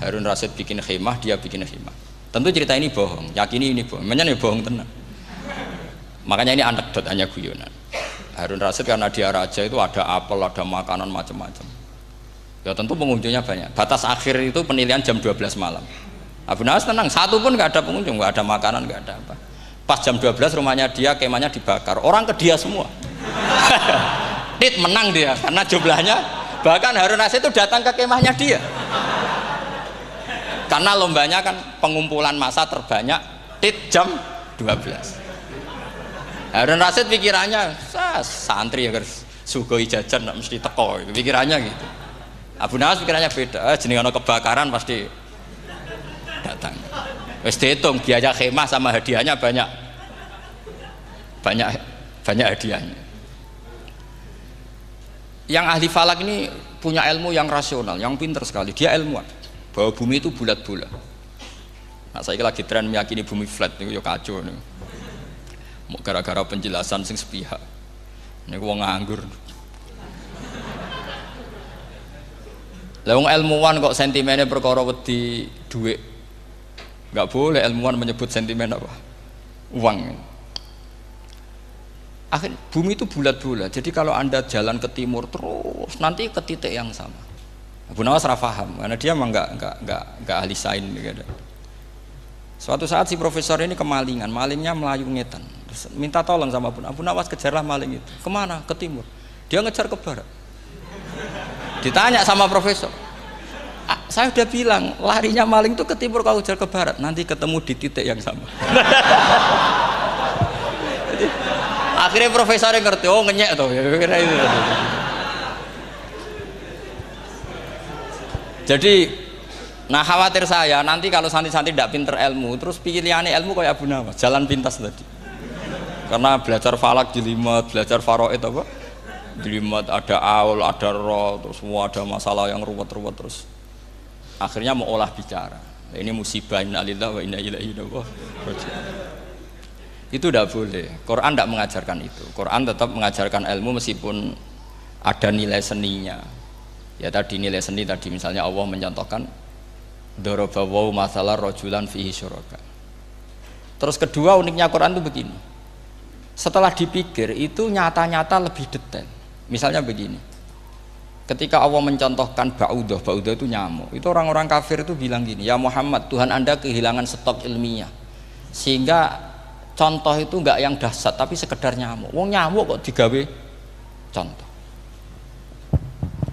Harun Rasyid bikin khemah, dia bikin khemah. Tentu cerita ini bohong, yakini ini bohong. Memangnya ini bohong tenang. Makanya ini anekdot, hanya guyonan. Harun Rasyid karena dia raja itu ada apel, ada makanan macam-macam. Ya tentu pengunjungnya banyak. Batas akhir itu penilaian jam 12 malam. Abu Nawas tenang, satu pun nggak ada pengunjung, nggak ada makanan, nggak ada apa. Pas jam 12 rumahnya dia, kemahnya dibakar. Orang ke dia semua. Tit menang dia karena jumlahnya. Bahkan Harun Rasyid itu datang ke kemahnya dia. Karena lombanya kan pengumpulan massa terbanyak tit jam 12. Harun Rasyid pikirannya santri ya guys, sugoi jajan nggak mesti teko, pikirannya gitu. Abu Nawas pikirannya beda, jenis ono kebakaran pasti datang. Wes dihitung biaya khemah sama hadiahnya banyak hadiahnya. Yang ahli falak ini punya ilmu yang rasional, yang pinter sekali. Dia ilmuwan bahwa bumi itu bulat-bulat. Nah, saya lagi tren meyakini bumi flat nih, ya kacau nih. Gara-gara penjelasan sing sepihak. Ini gua nganggur. Lah wong ilmuwan kok sentimennya perkara wedi duit. Enggak boleh ilmuwan menyebut sentimen apa? Uang. Akhir bumi itu bulat-bulat. Jadi kalau Anda jalan ke timur terus nanti ke titik yang sama. Abu Nawas paham karena dia memang enggak ahli sains gitu. Suatu saat si profesor ini kemalingan, malingnya melayu ngetan. Terus minta tolong sama Abu Nawas, kejarlah maling itu. Kemana? Ke timur. Dia ngejar ke barat. Ditanya sama profesor, saya udah bilang larinya maling itu ke timur, kalau kejar ke barat nanti ketemu di titik yang sama. Jadi, akhirnya profesornya ngerti, oh ngenyek tuh. Jadi, nah khawatir saya nanti kalau santri-santri tidak pinter ilmu, terus pilihannya ilmu kayak Abu Nawas, jalan pintas tadi. Karena belajar falak jelimet, belajar faraid apa? Jelimet, ada aul, ada roh, terus semua ada masalah yang ruwet-ruwet terus. Akhirnya mau olah bicara. Ini musibah, inna lillahi wa inna ilaihi raji'un. Itu tidak boleh. Quran tidak mengajarkan itu. Quran tetap mengajarkan ilmu meskipun ada nilai seninya. Ya tadi nilai seni tadi misalnya Allah mencontohkan daraba wa masalah rajulan fihi syuraka. Terus kedua uniknya Quran itu begini. Setelah dipikir itu nyata-nyata lebih detail. Misalnya begini. Ketika Allah mencontohkan ba'udah itu nyamuk. Itu orang-orang kafir itu bilang gini, "Ya Muhammad, Tuhan Anda kehilangan stok ilmiah. Sehingga contoh itu enggak yang dahsyat tapi sekedar nyamuk. Wong nyamuk kok digawe contoh.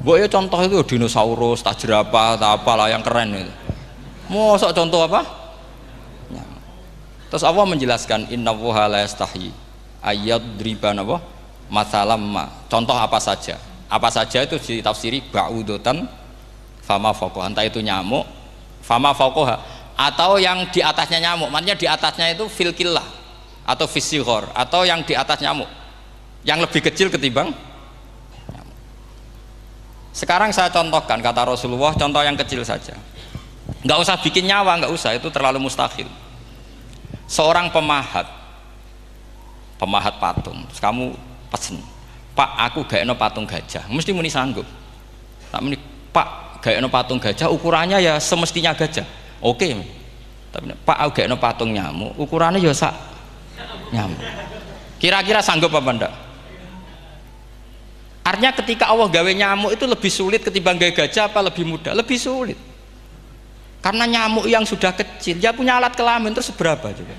Mbok ya contoh itu dinosaurus, tak jerapah, tak apalah yang keren itu. Mosok contoh apa? Nyamuk. Terus Allah menjelaskan innallaha la yastahi ayyadriban apa? Masalam ma. Contoh apa saja? Apa saja itu ditafsiri ba'udatan fama fawqaha. Entah itu nyamuk, fama fawqaha atau yang di atasnya nyamuk. Maksudnya di atasnya itu fil killah atau fisighor atau yang di atas nyamuk. Yang lebih kecil ketimbang nyamuk. Sekarang saya contohkan kata Rasulullah, contoh yang kecil saja. Enggak usah bikin nyawa, enggak usah, itu terlalu mustahil. Seorang pemahat patung, terus kamu pesen, Pak aku gaekno patung gajah, mesti muni sanggup. Tak muni, Pak gaekno patung gajah ukurannya ya semestinya gajah, oke. Tapi Pak aku gaekno patung nyamuk, ukurannya ya sak nyamuk. Kira-kira sanggup apa enggak? Artinya ketika Allah gawe nyamuk itu lebih sulit ketimbang gawe gajah apa lebih mudah? Lebih sulit. Karena nyamuk yang sudah kecil, dia punya alat kelamin terus seberapa juga?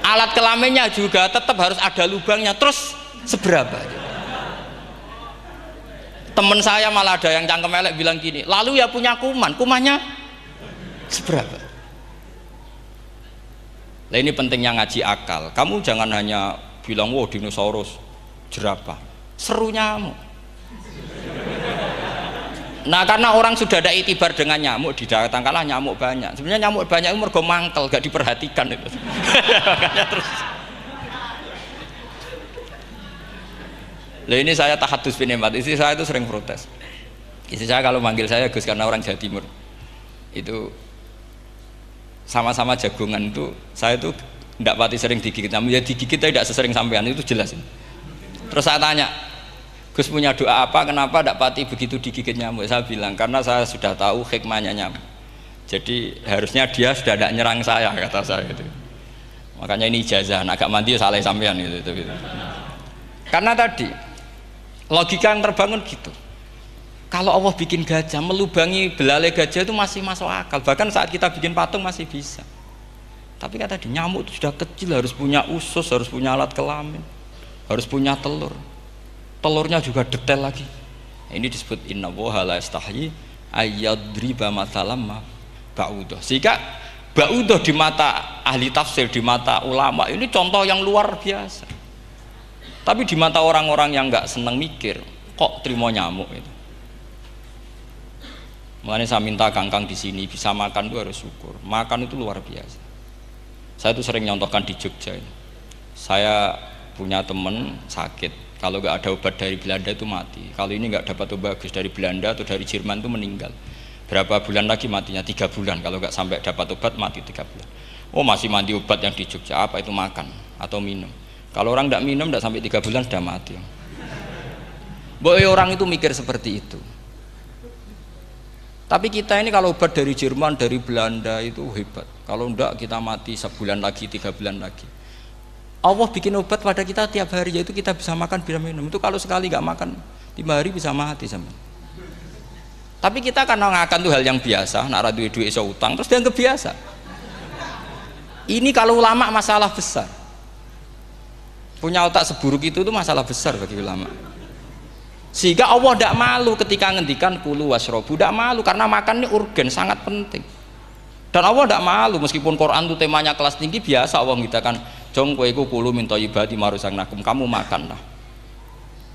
Alat kelaminnya juga tetap harus ada lubangnya, terus seberapa juga? Temen saya malah ada yang cangkem elek bilang gini, lalu ya punya kuman, kumannya seberapa? Nah ini pentingnya ngaji akal. Kamu jangan hanya bilang, wow dinosaurus, jerapah, seru nyamuk. Nah karena orang sudah ada itibar dengan nyamuk, didatangkanlah nyamuk banyak. Sebenarnya nyamuk banyak itu mergo mangkel, gak diperhatikan itu. Makanya terus. Lah ini saya tahadus binemat, istri saya itu sering protes. Istri saya kalau manggil saya Gus karena orang Jawa Timur. Itu sama-sama jagongan itu, saya itu tidak pati sering digigit nyamuk, ya digigit tidak sesering sampean, itu jelas. Terus saya tanya, Gus punya doa apa, kenapa tidak pati begitu digigit nyamuk? Saya bilang, karena saya sudah tahu hikmahnya nyamuk. Jadi harusnya dia sudah tidak nyerang saya, kata saya gitu. Makanya ini ijazah, agak mandi salah sampean gitu. Karena tadi logika yang terbangun gitu. Kalau Allah bikin gajah, melubangi belalai gajah itu masih masuk akal. Bahkan saat kita bikin patung masih bisa. Tapi kata tadi nyamuk itu sudah kecil, harus punya usus, harus punya alat kelamin, harus punya telur. Telurnya juga detail lagi. Ini disebut innallaha la yastahyi ayyadriba mathalam ma ba'udah. Sehingga ba'udah di mata ahli tafsir, di mata ulama ini contoh yang luar biasa. Tapi di mata orang-orang yang nggak seneng mikir, kok terima nyamuk itu. Makanya saya minta kangkang di sini bisa makan itu harus syukur. Makan itu luar biasa. Saya itu sering nyontohkan di Jogja ini. Saya punya teman sakit. Kalau nggak ada obat dari Belanda itu mati. Kalau ini nggak dapat obat bagus dari Belanda atau dari Jerman itu meninggal. Berapa bulan lagi matinya? 3 bulan. Kalau nggak sampai dapat obat mati 3 bulan. Oh masih mandi obat yang di Jogja. Apa itu makan atau minum? Kalau orang nggak minum nggak sampai 3 bulan sudah mati. Boy orang itu mikir seperti itu. Tapi kita ini kalau obat dari Jerman, dari Belanda itu hebat. Kalau enggak kita mati sebulan lagi, 3 bulan lagi. Allah bikin obat pada kita tiap hari, yaitu kita bisa makan, bisa minum. Itu kalau sekali nggak makan 5 hari bisa mati sama. Tapi kita karena ngakan tuh hal yang biasa, nak duit iso utang terus dianggap biasa. Ini kalau ulama masalah besar. Punya otak seburuk itu tuh masalah besar bagi ulama. Sehingga Allah tidak malu ketika ngendikan kulu wasrobu, tidak malu karena makan ini urgen, sangat penting. Dan Allah tidak malu meskipun Quran itu temanya kelas tinggi, biasa Allah mengatakan jong kowe kulu min thayyibati marusang nakum, kamu makanlah.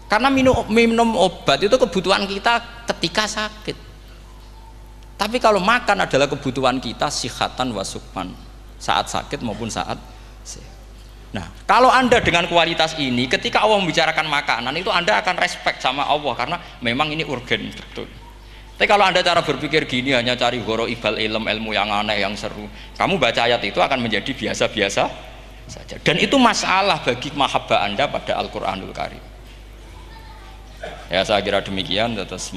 Karena minum obat itu kebutuhan kita ketika sakit. Tapi kalau makan adalah kebutuhan kita sihatan wasukman, saat sakit maupun saat sehat. Nah, kalau Anda dengan kualitas ini, ketika Allah membicarakan makanan itu Anda akan respect sama Allah karena memang ini urgen betul. Tapi kalau Anda cara berpikir gini, hanya cari goro ibal ilmu yang aneh, yang seru, kamu baca ayat itu akan menjadi biasa-biasa saja. Dan itu masalah bagi mahabbah Anda pada Al-Quranul Karim. Ya saya kira demikian. Terus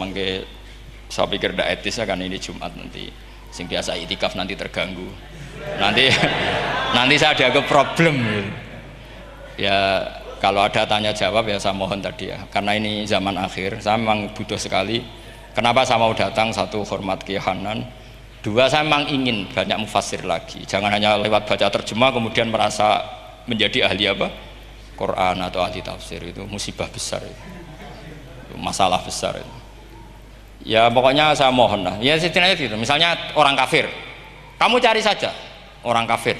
saya pikir tidak etis ya, kan ini Jumat nanti sing biasa itikaf nanti terganggu. Nanti saya ada problem. Ya kalau ada tanya jawab ya saya mohon tadi ya, karena ini zaman akhir saya memang butuh sekali. Kenapa saya mau datang? Satu, hormat Kiai Hanan. Dua, saya memang ingin banyak mufassir lagi. Jangan hanya lewat baca terjemah kemudian merasa menjadi ahli apa? Quran atau ahli tafsir. Itu musibah besar itu. Masalah besar itu. Ya pokoknya saya mohon lah. Ya setidaknya gitu. Misalnya orang kafir, kamu cari saja orang kafir.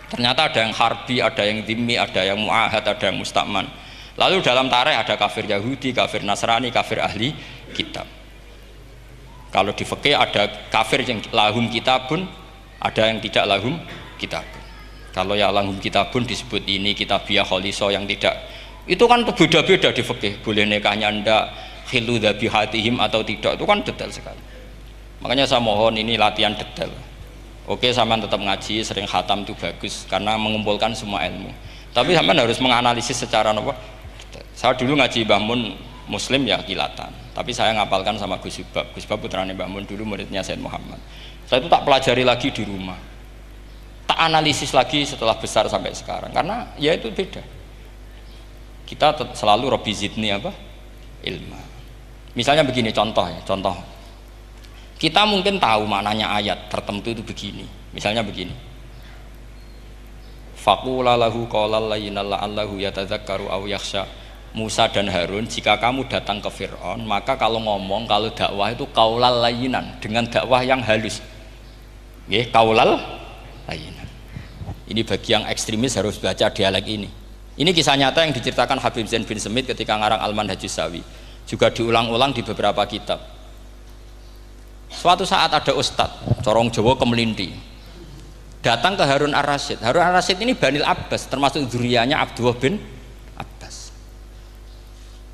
Ternyata ada yang harbi, ada yang dhimmi, ada yang mu'ahad, ada yang mustakman. Lalu dalam tarikh ada kafir Yahudi, kafir Nasrani, kafir ahli kitab. Kalau di fikih ada kafir yang lahum kitabun, ada yang tidak lahum kitabun. Kalau yang lahum kitabun disebut ini kitabiah kholiso, yang tidak itu kan beda-beda di fikih. Boleh nikahnya ndak, khilu dhabihatihim atau tidak, itu kan detail sekali. Makanya saya mohon ini latihan detail. Oke, sampean tetap ngaji, sering khatam itu bagus karena mengumpulkan semua ilmu. Tapi sampean harus menganalisis secara apa? Saya dulu ngaji Mbah Mun Muslim ya kilatan. Tapi saya ngapalkan sama Gus Subab. Gus Subab putranya Mbah Mun, dulu muridnya Said Muhammad. Saya itu tak pelajari lagi di rumah. Tak analisis lagi setelah besar sampai sekarang karena ya itu beda. Kita selalu Rabbi zidni apa? Ilma. Misalnya begini contoh ya, contoh. Kita mungkin tahu maknanya ayat tertentu itu begini. Misalnya begini. Faqula lahu qawlan layyinan la'allahu yatadzakkaru aw yakhsha. Musa dan Harun, jika kamu datang ke Fir'aun, maka kalau ngomong, kalau dakwah itu qaulal layyinan, dengan dakwah yang halus. Nggih, qaulal layyinan. Ini bagi yang ekstremis harus baca dialek ini. Ini kisah nyata yang diceritakan Habib Zain bin Semit ketika ngarang Al-Manhajus Sawi, juga diulang-ulang di beberapa kitab. Suatu saat ada ustadz corong Jawa Kemelinti datang ke Harun Ar-Rasyid. Harun Ar-Rasyid ini Banil Abbas, termasuk zuriyahnya Abdullah bin Abbas.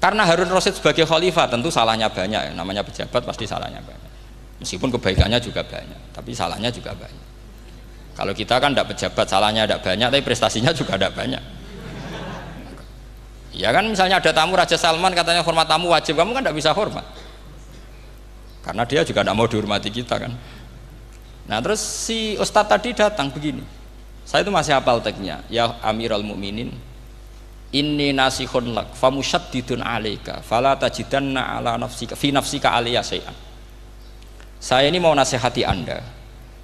Karena Harun Ar-Rasyid sebagai khalifah tentu salahnya banyak, namanya pejabat pasti salahnya banyak, meskipun kebaikannya juga banyak, tapi salahnya juga banyak. Kalau kita kan tidak pejabat, salahnya tidak banyak, tapi prestasinya juga tidak banyak. Ya kan, misalnya ada tamu Raja Salman, katanya hormat tamu wajib, kamu kan tidak bisa hormat karena dia juga tidak mau dihormati kita kan. Nah terus si ustadz tadi datang begini, saya itu masih hafal teksnya, ya Amirul Mukminin, inni nasihun lak famusyaddidun alaika fala tajidanna ala nafsika fi nafsika aliyya syai'an. Saya ini mau nasihati Anda,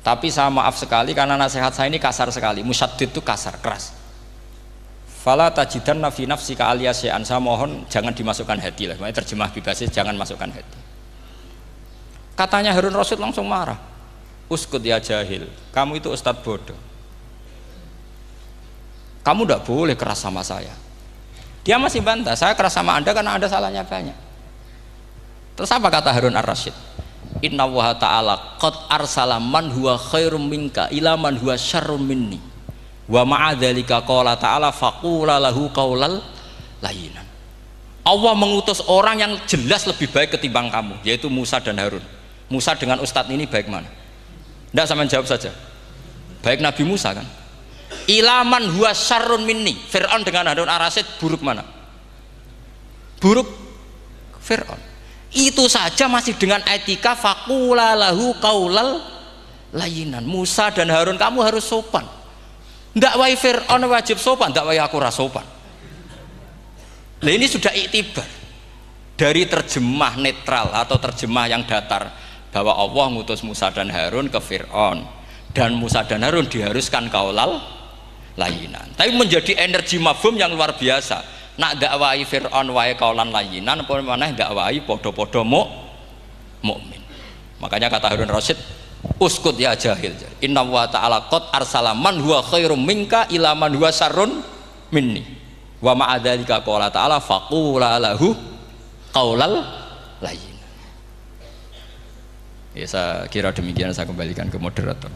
tapi saya maaf sekali karena nasihat saya ini kasar sekali. Musyaddid itu kasar, keras. Fala tajidanna fi nafsika aliyya syai'an, saya mohon jangan dimasukkan hati lah, makanya terjemah bebasnya jangan masukkan hati. Katanya Harun Rasyid langsung marah, uskut ya jahil, kamu itu ustadz bodoh, kamu tidak boleh keras sama saya. Dia masih bantah, saya keras sama Anda karena Anda salahnya banyak. Terus apa kata Harun Ar-Rasyid? Inna wa ta'ala qad arsala man huwa khairum minka ila man huwa syarrum minni wa ma'adzalika qala ta'ala faqula lahu qaulal layyinan. Allah mengutus orang yang jelas lebih baik ketimbang kamu, yaitu Musa dan Harun. Musa dengan ustadz ini baik mana? Tidak, sama jawab saja. Baik Nabi Musa kan? Ilaman huwa syarrun minni. Fir'aun dengan Harun Ar-Rasyid buruk mana? Buruk Fir'aun. Itu saja masih dengan etika faqula lahu qaulal layyinan. Musa dan Harun kamu harus sopan. Ndak wae Fir'aun wajib sopan, ndak wae aku ra sopan. Nah ini sudah iktibar dari terjemah netral atau terjemah yang datar bahwa Allah ngutus Musa dan Harun ke Fir'aun dan Musa dan Harun diharuskan qaulal layyinan. Tapi menjadi energi mafhum yang luar biasa. Nak dakwai Fir'aun wae qaulan layyinan apa maneh dakwai padha-padha mukmin. Makanya kata Harun Rasyid, uskut ya jahil, inna wa ta'ala qad arsala man huwa khairum minka ila man huwa syarrun minni wa ma'adzalika qala ta'ala faqula lahu qaulal layyin. Ya saya kira demikian, saya kembalikan ke moderator.